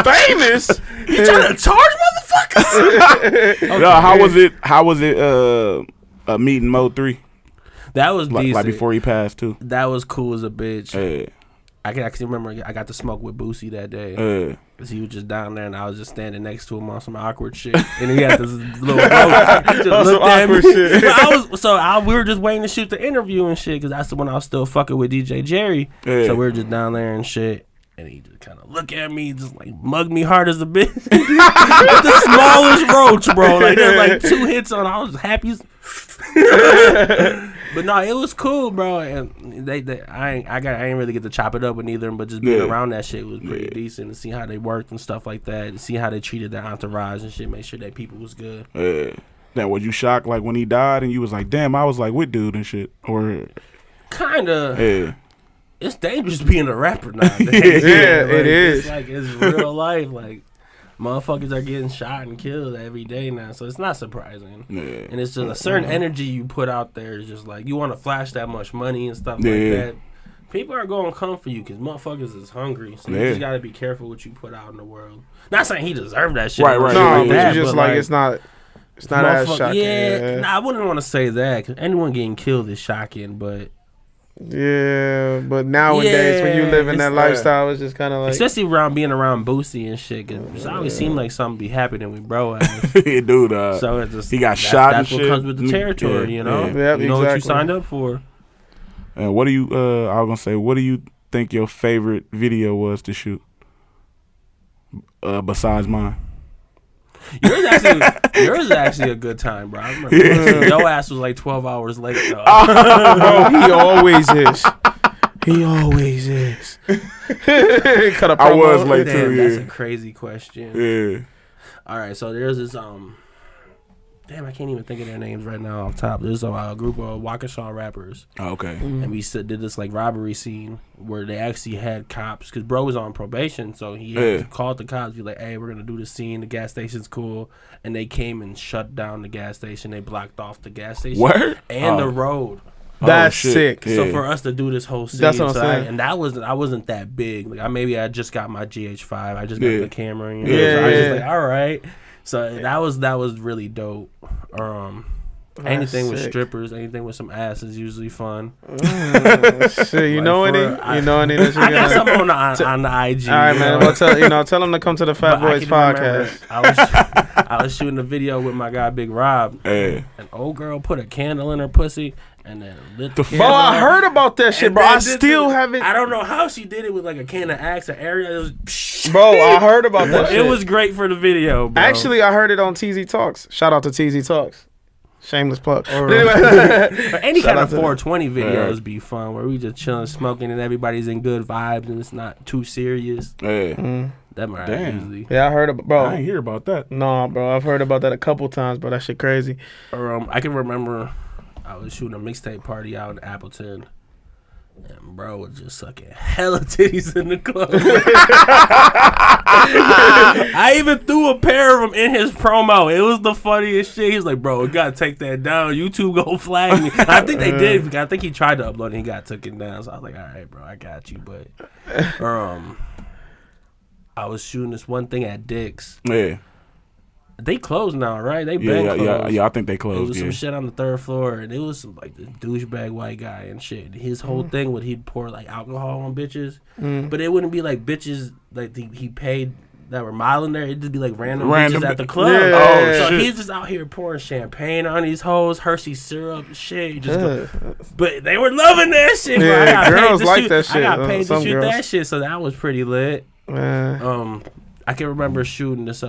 S3: Famous? You trying to charge motherfuckers?
S1: Okay. How was it meeting Mo 3?
S3: That was decent.
S1: Like before he passed, too.
S3: That was cool as a bitch.
S1: Yeah.
S3: I can actually remember I got to smoke with Boosie that day. Because he was just down there and I was just standing next to him on some awkward shit. And he had this little rope. He just looked at me. Shit. We were just waiting to shoot the interview and shit because that's when I was still fucking with DJ Jerry. So we were just down there and shit. And he just kind of looked at me, just like mugged me hard as a bitch. With the smallest roach, bro. Like there's like 2 hits on. I was happy. But no, it was cool, bro. And I ain't really get to chop it up with neither of them, but just being around that shit was pretty decent to see how they worked and stuff like that, to see how they treated their entourage and shit, make sure that people was good.
S1: Now, was you shocked like when he died and you was like, damn, I was like with dude and shit, or
S3: kinda? It's dangerous being a rapper nowadays.
S2: It is.
S3: It's real life. Like, motherfuckers are getting shot and killed every day now, so it's not surprising. And it's just a certain energy you put out there. It's just like, you want to flash that much money and stuff like that. People are going to come for you because motherfuckers is hungry. So you just got to be careful what you put out in the world. Not saying he deserved that shit.
S1: Right.
S2: No, but it's just like, it's not as shocking.
S3: I wouldn't want to say that because anyone getting killed is shocking, but...
S2: Yeah, but nowadays when you live in that lifestyle, it's just kind of like,
S3: especially being around Boosie and shit, cause it always seemed like something be happening with bro ass.
S1: Yeah, dude.
S3: So it's just,
S1: he got shot.
S3: That's
S1: and
S3: what
S1: shit.
S3: comes with the territory, you know.
S2: Yep,
S3: you know what you signed up for.
S1: And what do you? I was gonna say, what do you think your favorite video was to shoot? Besides mine.
S3: Yours is actually a good time, bro. I remember your ass was like 12 hours late, though.
S2: He always is. He always is.
S1: I was late too.
S3: That's a crazy question.
S1: Yeah.
S3: All right, so there's this damn, I can't even think of their names right now off top. There's a group of Waukesha rappers.
S1: Oh, okay.
S3: And we did this like robbery scene where they actually had cops, because bro was on probation, so he had called the cops, be like, hey, we're gonna do this scene, the gas station's cool. And they came and shut down the gas station. They blocked off the gas station and the road.
S2: That's sick.
S3: So for us to do this whole scene,
S2: that's what I'm saying.
S3: And I wasn't that big. Like I just got my GH5. I just got the camera. You know?
S2: Yeah.
S3: So I was just like, all right. So that was really dope. Anything with strippers, anything with some ass is usually fun.
S2: Shit, you know any? I
S3: got something on the IG.
S2: All right, man. Well, tell them to come to the Fat Boys podcast.
S3: I was shooting a video with my guy Big Rob. An old girl put a candle in her pussy and then lit the
S2: Bro, I heard about that shit, bro. I still haven't.
S3: I don't know how she did it with like a can of Axe or area. It was,
S2: bro, I heard about that shit.
S3: It was great for the video, bro.
S2: Actually, I heard it on TZ Talks. Shout out to TZ Talks. Shameless plug.
S3: Or any kind of 420 videos be fun where we just chilling, smoking, and everybody's in good vibes and it's not too serious. That might usually.
S2: Yeah, I heard about, bro.
S1: I ain't hear about that.
S2: No, bro, I've heard about that a couple times, but that shit crazy.
S3: Or I can remember I was shooting a mixtape party out in Appleton, And bro was just sucking hella titties in the club. I even threw a pair of them in his promo. It was the funniest shit. He was like, bro, we gotta take that down. YouTube gonna flag me. I think they did. I think he tried to upload it and he got taken down. So I was like, all right, bro, I got you. But I was shooting this one thing at Dick's.
S1: Yeah.
S3: They closed now, right? They been closed.
S1: Yeah, I think they closed.
S3: It was some shit on the 3rd floor, and it was some like this douchebag white guy and shit. His whole thing would he'd pour like alcohol on bitches, but it wouldn't be like bitches like he paid that were modeling there. It'd just be like random bitches at the club.
S2: Yeah.
S3: Oh, so he's just out here pouring champagne on these hoes, Hershey syrup, shit. But they were loving that shit. Bro.
S2: Yeah, girls like that shit.
S3: I got paid to shoot
S2: girls.
S3: that shit, so that was pretty lit.
S2: Man.
S3: I can remember shooting this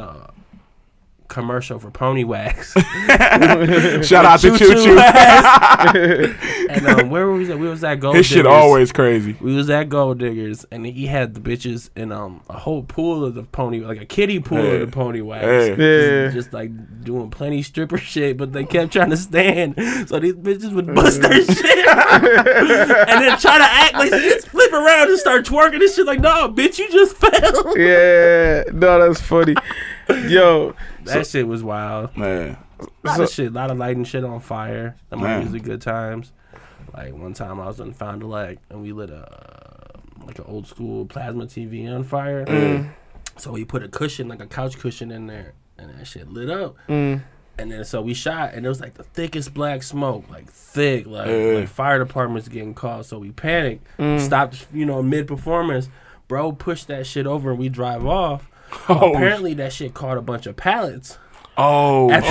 S3: commercial for Pony Wax.
S1: Shout out to Choo Choo.
S3: And where were we at? We was at Gold
S1: His
S3: Diggers.
S1: shit always crazy.
S3: We was at Gold Diggers, and he had the bitches in a whole pool of the pony, like a kiddie pool of the Pony Wax. Just like doing plenty stripper shit, but they kept trying to stand, so these bitches would bust their shit and then try to act like they just flip around and start twerking and shit. Like, no, bitch, you just fell.
S2: Yeah, no, that's funny. Yo,
S3: that shit was wild.
S1: Man.
S3: A lot of lighting shit on fire. Them are usually good times. Like one time I was in Fond du Lac and we lit like an old school plasma TV on fire. So we put a cushion, like a couch cushion in there, and that shit lit up. And then so we shot, and it was like the thickest black smoke, like thick, like fire department's getting called. So we panicked, stopped, mid performance. Bro pushed that shit over and we drive off. Apparently that shit caught a bunch of pallets.
S1: Oh, shit.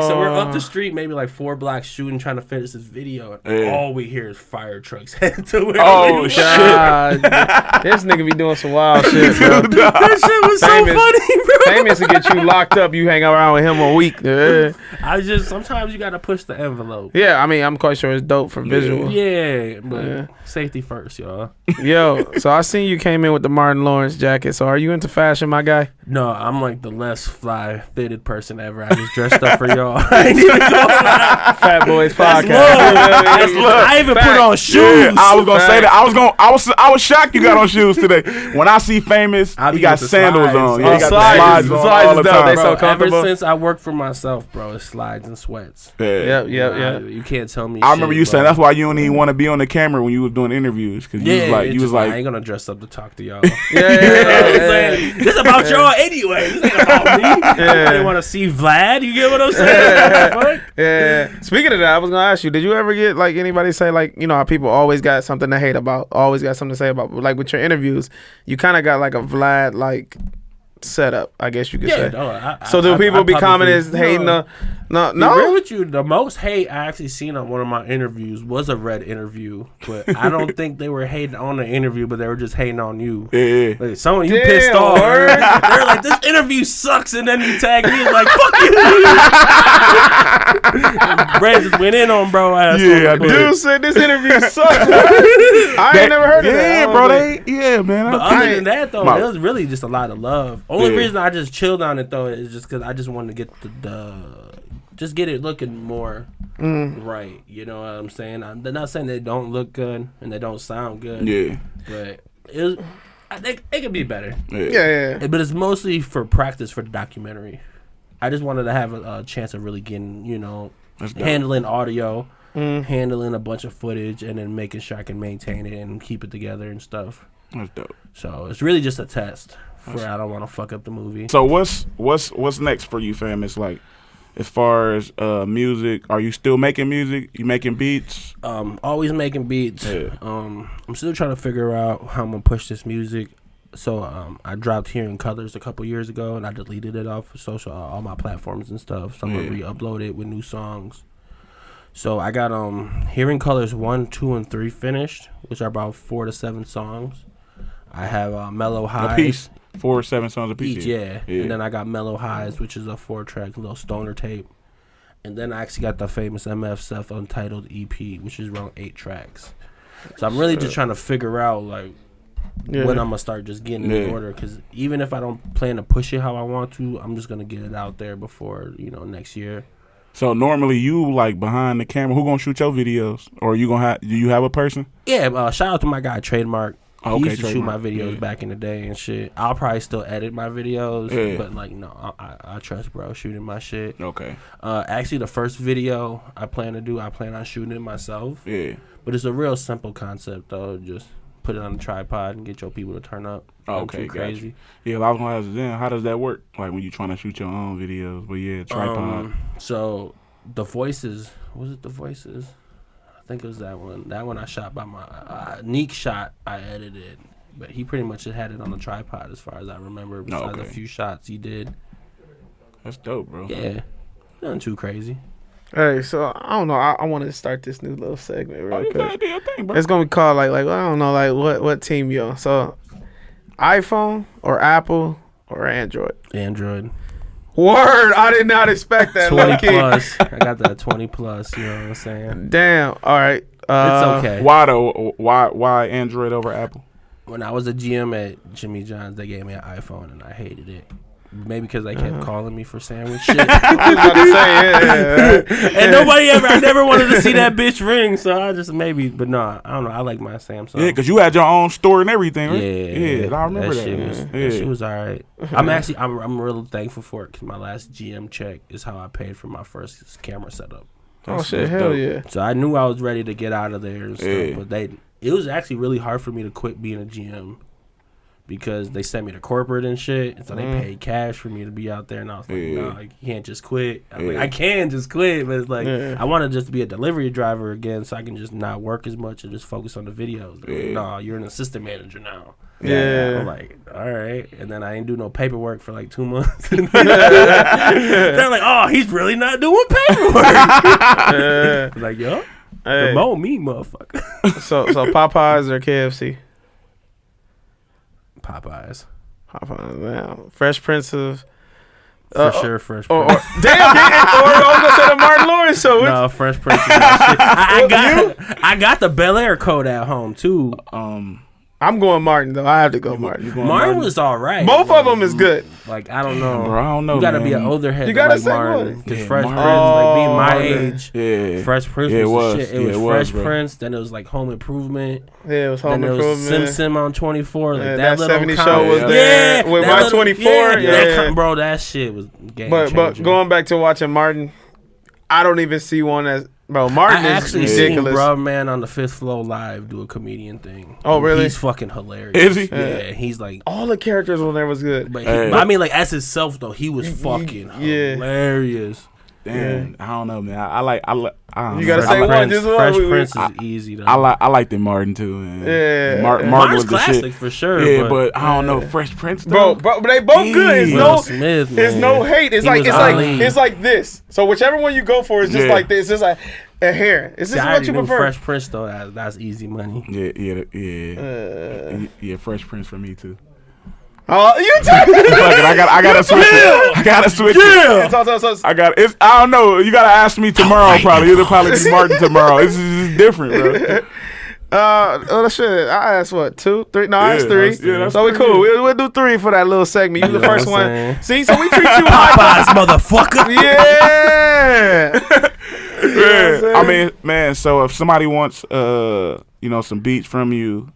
S3: So we're up the street, maybe like 4 blocks shooting, trying to finish this video. And all we hear is fire trucks heading to where we
S2: God. This nigga be doing some wild shit, bro.
S3: That shit was so funny, bro.
S2: Famous to get you locked up. You hang around with him a week.
S3: Sometimes you gotta push the envelope.
S2: Yeah, I mean, I'm quite sure it's dope for visual.
S3: Yeah, but safety first, y'all.
S2: Yo, so I seen you came in with the Martin Lawrence jacket. So are you into fashion, my guy?
S3: No, I'm like the less fly fitted person ever. I just dressed up for y'all. I ain't even going out.
S2: Fat Boys Podcast.
S3: That's love. I even put on shoes.
S1: Yeah, I was gonna say that. I was shocked you got on shoes today. When I see Famous, he got sandals on. Yeah, he got
S2: slides
S1: the
S2: on
S1: slides
S2: all the time.
S1: They
S2: Bro,
S1: so comfortable.
S3: Ever since I worked for myself, bro, it's slides and sweats.
S2: Yeah.
S3: You can't tell me.
S1: I remember you saying that's why you don't even want to be on the camera when you was doing interviews, because you was like,
S3: I ain't gonna dress up to talk to y'all. This about y'all anyway. This ain't about me. They want to see Vlad. You get what I'm saying?
S2: Yeah. Speaking of that, I was gonna ask you, did you ever get like anybody say like, how people always got something to hate about, always got something to say about, like with your interviews, you kind of got like a Vlad like setup, I guess you could say. So do people be commenting hating no?
S3: To be real with you, the most hate I actually seen on one of my interviews was a Red interview, but I don't think they were hating on the interview, but they were just hating on you.
S1: Yeah.
S3: Like, someone you pissed off. They're like, this interview sucks, and then you tag me like, fuck you. Brad just went in on bro ass.
S1: Yeah,
S2: dude said this interview sucks. I ain't never heard of that.
S1: Yeah, bro. Man.
S3: But other than that, though, it was really just a lot of love. Only reason I just chilled on it, though, is just because I just wanted to get just get it looking more right. You know what I'm saying? They're not saying they don't look good and they don't sound good. Yeah. But it could be better.
S2: Yeah.
S3: But it's mostly for practice for the documentary. I just wanted to have a chance of really getting, handling audio, handling a bunch of footage, and then making sure I can maintain it and keep it together and stuff.
S1: That's dope.
S3: So it's really just a test for I don't want to fuck up the movie.
S1: So what's next for you, fam? It's like, as far as music, are you still making music? You making beats?
S3: Always making beats.
S1: Yeah.
S3: I'm still trying to figure out how I'm gonna push this music. So I dropped Here in Colors a couple years ago, and I deleted it off of social, all my platforms and stuff. So I'm gonna re-upload it with new songs. So I got Here in Colors 1, 2, and 3 finished, which are about 4 to 7 songs. I have Mellow Highs.
S1: A piece. 4 or 7 songs a piece.
S3: Yeah. And then I got Mellow Highs, which is a 4-track little stoner tape. And then I actually got the FamousMF self-untitled EP, which is around 8 tracks. So I'm really just trying to figure out when I'm going to start just getting in order. Because even if I don't plan to push it how I want to, I'm just going to get it out there before, next year.
S1: So normally you like behind the camera. Who gonna shoot your videos? Or you gonna have? Do you have a person?
S3: Yeah. Shout out to my guy Trademark. He used to shoot my
S1: Trademark.
S3: videos back in the day and shit. I'll probably still edit my videos, but like no, I trust bro shooting my shit.
S1: Okay.
S3: Actually, the first video I plan on shooting it myself.
S1: Yeah.
S3: But it's a real simple concept though. Just put it on a tripod and get your people to turn up.
S1: Okay,
S3: too crazy.
S1: Yeah, I was gonna ask then, how does that work? Like when you trying to shoot your own videos, but yeah, tripod.
S3: So the voices, was it the voices? I think it was that one. That one I shot by my Neek shot. I edited, but he pretty much had it on a tripod as far as I remember. Besides a few shots he did.
S1: That's dope, bro.
S3: Yeah, nothing too crazy.
S2: Hey, so I don't know. I want to start this new little segment real
S1: You
S2: quick.
S1: gotta do your thing, bro.
S2: It's gonna be called like I don't know what team you on. So iPhone or Apple or Android.
S3: Android.
S2: Word, I did not expect that.
S3: 20
S2: Lucky.
S3: plus. I got that 20 plus. You know what I'm saying?
S2: Damn. All right.
S3: It's okay.
S1: Why though? Why Android over Apple?
S3: When I was a GM at Jimmy John's, they gave me an iPhone and I hated it. Maybe because they kept calling me for sandwich shit.
S2: I was about to say, yeah.
S3: And I never wanted to see that bitch ring, so I just but no, I don't know. I like my Samsung.
S1: Yeah, because you had your own store and everything, right?
S3: Yeah,
S1: I remember that.
S3: That shit was all right. I'm really thankful for it because my last GM check is how I paid for my first camera setup.
S2: Oh shit, hell yeah.
S3: So I knew I was ready to get out of there and stuff, but it was actually really hard for me to quit being a GM. Because they sent me to corporate and shit, and so they paid cash for me to be out there, and I was like, no, like, you can't just quit. I was like, I can just quit, but it's like, I want to just be a delivery driver again so I can just not work as much and just focus on the videos. Like, no, you're an assistant manager now.
S2: Yeah.
S3: I'm like, all right. And then I ain't do no paperwork for like 2 months. They're like, oh, he's really not doing paperwork. Like, yo, promote me, motherfucker.
S2: So Popeyes or KFC?
S3: Popeyes.
S2: Man. Fresh Prince of...
S3: For sure, Fresh Prince.
S2: Damn, or I was going to say the Martin Lawrence show.
S3: No, Fresh Prince. I got the Bel Air code at home, too.
S2: I'm going Martin, though. I have to go Martin.
S3: Martin was all right.
S2: Both of them is good.
S3: Like, I don't know.
S1: Bro, I don't know,
S3: you got to
S1: man.
S3: be an older head
S2: You
S3: to
S2: gotta
S3: like
S2: say
S3: Martin.
S2: what?
S3: Because Fresh Prince, like, being my age,
S1: Yeah.
S3: Fresh Prince
S1: Yeah,
S3: was the shit. It was Fresh
S1: bro.
S3: Prince, then it was, like, Home Improvement.
S2: Yeah, it was Home
S3: Then it was
S2: Improvement.
S3: Sim on 24. Like,
S2: Yeah,
S3: that little
S2: 70
S3: comedy.
S2: show was there with
S3: that
S2: my
S3: little-
S2: 24. Yeah.
S3: Bro, that shit was game
S2: But
S3: changer.
S2: going back to watching Martin, I don't even see one as... Bro, Martin
S3: I
S2: is
S3: actually
S2: ridiculous.
S3: seen Bro Man on the Fifth Floor live do a comedian thing.
S2: Oh, really?
S3: He's fucking hilarious.
S1: Is he?
S3: Yeah, he's like...
S2: All the characters on there was good.
S3: But I mean, like, as himself, though, he was fucking hilarious.
S1: Damn, I don't know, man. I don't
S2: You
S1: know.
S2: gotta say one. Just one.
S3: Fresh Prince is easy, though.
S1: I like the Martin too, man.
S2: Yeah.
S1: Martin
S3: Martin's
S1: was the
S3: classic
S1: shit.
S3: for sure.
S1: Yeah, but I don't know. Fresh Prince, though.
S2: Bro, but they both good. It's
S3: Will Smith,
S2: there's
S3: man.
S2: no hate. It's
S3: He
S2: like
S3: was Ali.
S2: it's like this. So whichever one you go for is just like this. It's just like here. Is this
S3: I
S2: what
S3: already
S2: you
S3: knew
S2: prefer?
S3: Fresh Prince, though, that's easy money.
S1: Yeah, Fresh Prince for me too.
S2: Oh, you talking?
S1: Fuck it, I gotta switch it. I gotta switch it. I don't know. You gotta ask me tomorrow. Probably it'll probably be Martin tomorrow. This is different, bro.
S2: Oh shit! I asked what 2, 3? No, I asked 3.
S1: that's
S2: So we
S1: pretty
S2: cool.
S1: good.
S2: We'll do 3 for that little segment. You the first
S3: what I'm
S2: one.
S3: saying?
S2: See, so we treat you high.
S3: Popeyes, motherfucker.
S2: Yeah.
S1: Yeah. I mean, man. So if somebody wants, some beats from you,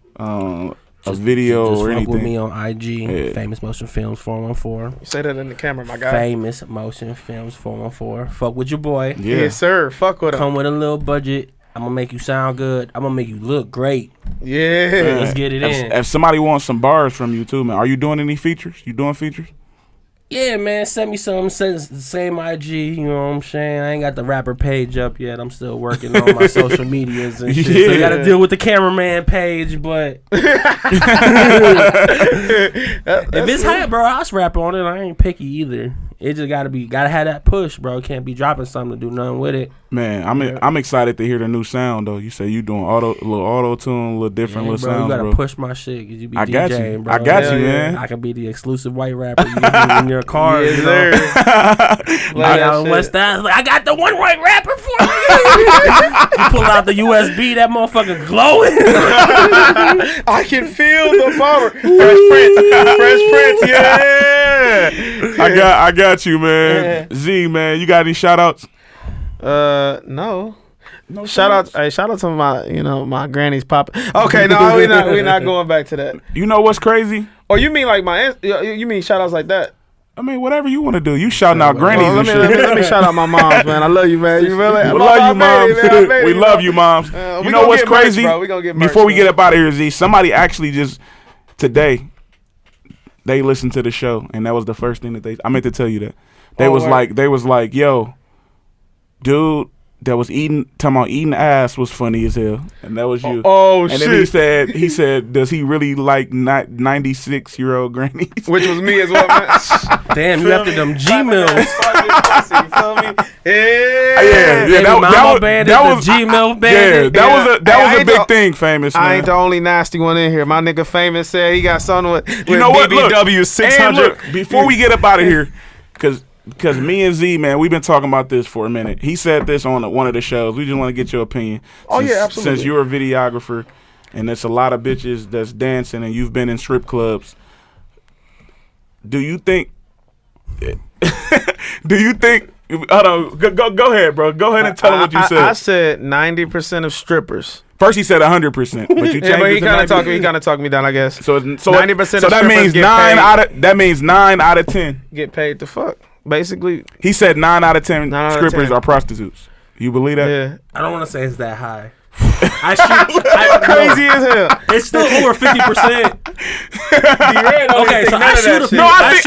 S1: a video
S3: Just
S1: or
S3: fuck
S1: anything,
S3: with me on IG, Famous Motion Films 414.
S2: Say that in the camera, my guy.
S3: Famous Motion Films 414. Fuck with your boy.
S1: yeah.
S2: Yes, sir. Fuck with him.
S3: Come with a little budget. I'm gonna make you sound good. I'm gonna make you look great.
S2: Yeah.
S3: Let's get it in.
S1: If somebody wants some bars from you too, man, are you doing any features? You doing features?
S3: Yeah, man, send me some. Same IG, you know what I'm saying? I ain't got the rapper page up yet. I'm still working on my social medias and shit. So you gotta deal with the cameraman page, but if it's hot, bro, I'll rap on it. I ain't picky either. It just gotta have that push, bro. Can't be dropping something to do nothing with it.
S1: Man, I'm excited to hear the new sound though. You say you doing little auto tune, a little different little
S3: bro,
S1: sounds,
S3: you gotta
S1: bro.
S3: push my shit because you be
S1: I got
S3: DJing,
S1: you.
S3: bro.
S1: I got you, man.
S3: I can be the exclusive white rapper you get in your car.
S2: Yes,
S3: you
S2: sir.
S3: know? Like out in West Island, like, I got the one white rapper for you. You pull out the USB, that motherfucker glowing.
S2: I can feel the power. Fresh Prince, yeah.
S1: I got you, man. Z, man, you got any shout outs?
S2: No.
S1: No
S2: Shout out to my, my granny's pop. Okay, no, we're not going back to that.
S1: You know what's crazy?
S2: Or you mean like you mean shout outs like that?
S1: I mean, whatever you want to do. You shouting out grannies and shit.
S2: Let me shout out my moms, man. I love you, man. You feel it?
S1: We love you, moms. We love you, moms. You know what's crazy?
S2: We gonna get merch,
S1: before we get up out of here, Z, somebody actually just today they listened to the show, and that was the first thing that I meant to tell you that they was like, yo, dude. That was talking about eating ass was funny as hell, and that was you.
S2: Shit!
S1: And then he said, does he really like 96-year-old grannies?
S2: Which was me as well, man.
S3: Damn, you after them G-Mills.
S2: You feel me?
S1: Yeah.
S3: That was G-Mill bandit.
S1: Yeah, that was a big thing, Famous. Man.
S2: I ain't the only nasty one in here. My nigga Famous said he got something with
S1: you know what?
S2: BBW 600.
S1: Before we get up out of here, because me and Z, man, we've been talking about this for a minute. He said this on one of the shows. We just want to get your opinion.
S2: Absolutely.
S1: Since you're a videographer, and there's a lot of bitches that's dancing, and you've been in strip clubs. Do you think? Hold on. Go ahead, bro. Go ahead and tell him what you said.
S2: I said 90% of strippers.
S1: First he said 100%, but you changed
S2: but
S1: it
S2: he kind of talked me down, I guess.
S1: So
S2: 90% of
S1: so that means
S2: strippers
S1: 9 out of 10
S2: get paid to fuck. Basically,
S1: he said 9 out of 10 strippers are prostitutes. You believe that?
S2: Yeah.
S3: I don't want to say it's that high.
S2: Crazy as hell.
S3: It's still over 50%. Okay, so I shoot a few.
S1: No, I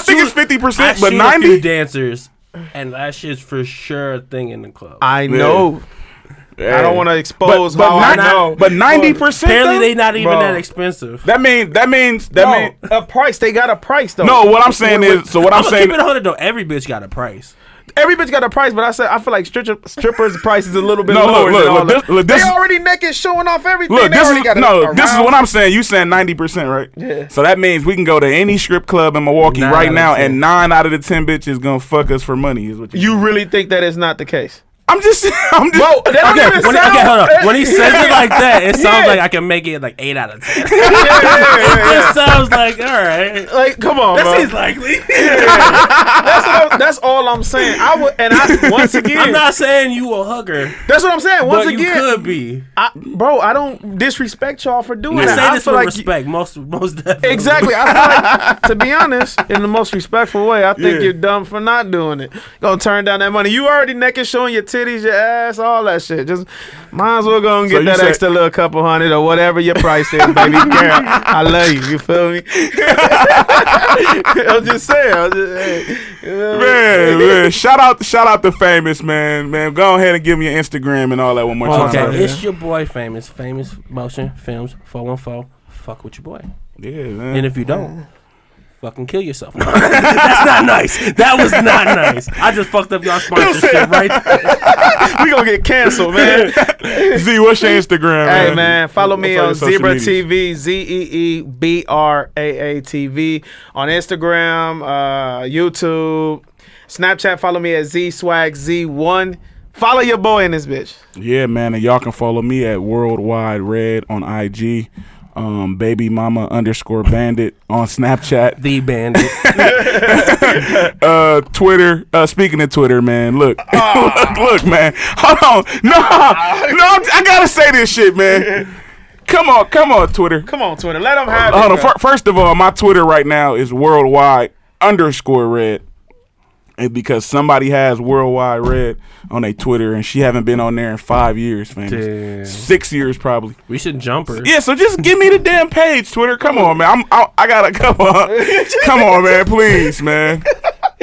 S1: think it's 50%, but 90
S3: dancers, and that shit's for sure a thing in the club.
S2: I know.
S1: Yeah.
S2: I don't want to expose
S1: but
S2: I know.
S1: But 90%.
S3: Apparently, they not even that expensive.
S1: That means
S2: a price. They got a price though.
S1: No, what I'm saying is, so what I'm saying.
S3: Keep it 100 though. Every bitch got a price.
S2: Every bitch got a price, but I feel like strippers' price is a little bit
S1: lower.
S2: Look, they already naked, showing off everything.
S1: Look, this is what I'm saying. You saying 90%, right?
S2: Yeah.
S1: So that means we can go to any strip club in Milwaukee right now, and 9 out of the 10 bitches gonna fuck us for money. Is what
S2: you really think that is not the case?
S1: I'm just.
S2: Bro, hold
S3: on. When he says it like that, it sounds like I can make it like 8 out of 10. It just sounds like, all right.
S2: Like, come on,
S3: that
S2: bro.
S3: seems likely.
S2: That's all I'm saying. Once again,
S3: I'm not saying you a hugger.
S2: That's what I'm saying. Once again,
S3: you could be.
S2: Bro, I don't disrespect y'all for doing that.
S3: I say this with respect, most definitely.
S2: Exactly. I feel like, to be honest, in the most respectful way, I think you're dumb for not doing it. Gonna turn down that money. You already naked, showing your titties, your ass, all that shit. Just might as well go and get that extra little couple hundred or whatever your price is, baby girl. I love you. You feel me? I'm just saying.
S1: Man, shout out to Famous, man. Go ahead and give me your Instagram and all that one more time.
S3: Okay, it's your boy Famous Motion Films 414. Fuck with your boy.
S1: Yeah, man.
S3: And if you don't, fucking kill yourself. That's not nice. That was not nice. I just fucked up y'all sponsorship right there.
S2: We gonna get canceled, man.
S1: Z, what's your Instagram, man?
S2: Hey, man, follow me on
S1: Zeebraa
S2: TV, ZeeBraa TV on Instagram, YouTube, Snapchat. Follow me at ZSwagZ1. Follow your boy in this bitch.
S1: Yeah, man, and y'all can follow me at Worldwide Red on IG. Baby mama _bandit on Snapchat.
S3: The bandit.
S1: Twitter. Speaking of Twitter, man, look, look, man. Hold on. No, I gotta say this shit, man. Come on, Twitter.
S2: Come on, Twitter. Let them have
S1: Hold
S2: it.
S1: on. First of all, my Twitter right now is Worldwide _Red. And because somebody has Worldwide Red on their Twitter, and she haven't been on there in 5 years, Famous. Damn. 6 years probably.
S3: We should jump her.
S1: Yeah, so just give me the damn page, Twitter. Come on, man. I gotta come on, man. Please, man.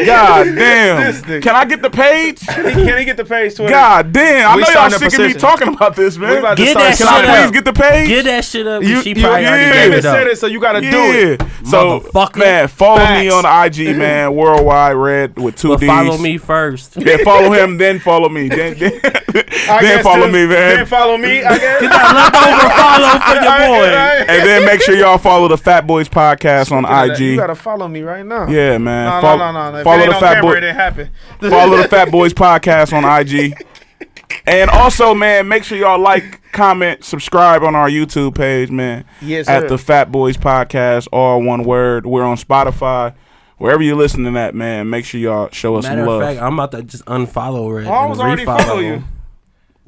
S1: God damn. Can I get the page?
S2: Can he get the page, Twitter?
S1: God damn. I know y'all sick of me talking about this, man.
S3: Get that shit
S1: Can I
S3: up.
S1: please get the page?
S3: Get that shit up. She probably already gave it
S2: said
S3: up.
S2: it, so you gotta do it.
S1: So, man, follow me on IG, man. Worldwide Red with 2 D's.
S3: Follow me first.
S1: Yeah, follow him, then follow me. Then follow me, man.
S2: Then follow me, I guess.
S3: Get that leftover follow for your boy.
S1: And then make sure y'all follow the Fat Boys Podcast on IG.
S2: You gotta follow me right now.
S1: Yeah, man.
S2: No.
S1: Follow the Fat Boys.
S2: It didn't happen.
S1: Follow the Fat Boys Podcast on IG. And also, man, make sure y'all like, comment, subscribe on our YouTube page, man.
S2: Yes,
S1: at
S2: sir.
S1: the Fat Boys Podcast, all one word. We're on Spotify. Wherever you're listening at, man, make sure y'all show us
S3: Matter
S1: some love.
S3: of fact, I'm about to just unfollow Red.
S2: Oh, I was
S3: and
S2: already
S3: refollow
S2: follow you.
S3: him.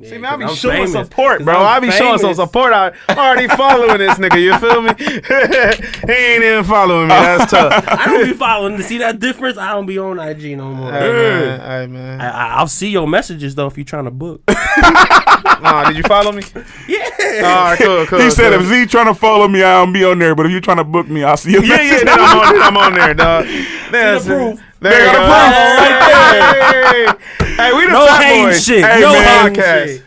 S2: See,
S3: Yeah,
S2: man, I be
S3: 'cause I'm
S2: showing
S3: famous.
S2: support,
S3: 'Cause
S2: bro.
S3: I'm
S2: I be showing some
S3: famous.
S2: support. I already following this nigga. You feel me? He ain't even following me. That's tough.
S3: I don't be following. To see that difference, I don't be on IG no more.
S2: Hey man.
S3: I'll see your messages though if you're trying to book.
S2: Nah, did you follow me?
S3: Yeah.
S2: All right, cool.
S1: He said,
S2: cool.
S1: if Z trying to follow me, I don't be on there. But if you trying to book me, I'll see you.
S2: Yeah, then I'm on there, dog. That's
S3: proof.
S2: There you
S1: got
S2: go.
S1: the proof.
S2: Hey, we the
S3: No
S2: Fat
S3: hating
S2: Boys.
S3: shit.
S1: Hey,
S3: No
S1: man.
S3: hating
S2: Podcast.
S3: shit.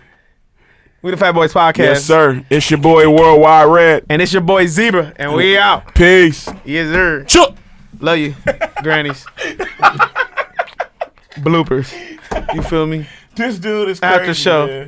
S2: We the Fat Boys Podcast.
S1: Yes, sir. It's your boy Worldwide Red.
S2: And it's your boy Zeebraa, and we out.
S1: Peace.
S2: Yes, sir.
S1: Chuck.
S2: Love you, grannies. Bloopers. You feel me?
S1: This dude is crazy.
S2: After show.
S1: Man.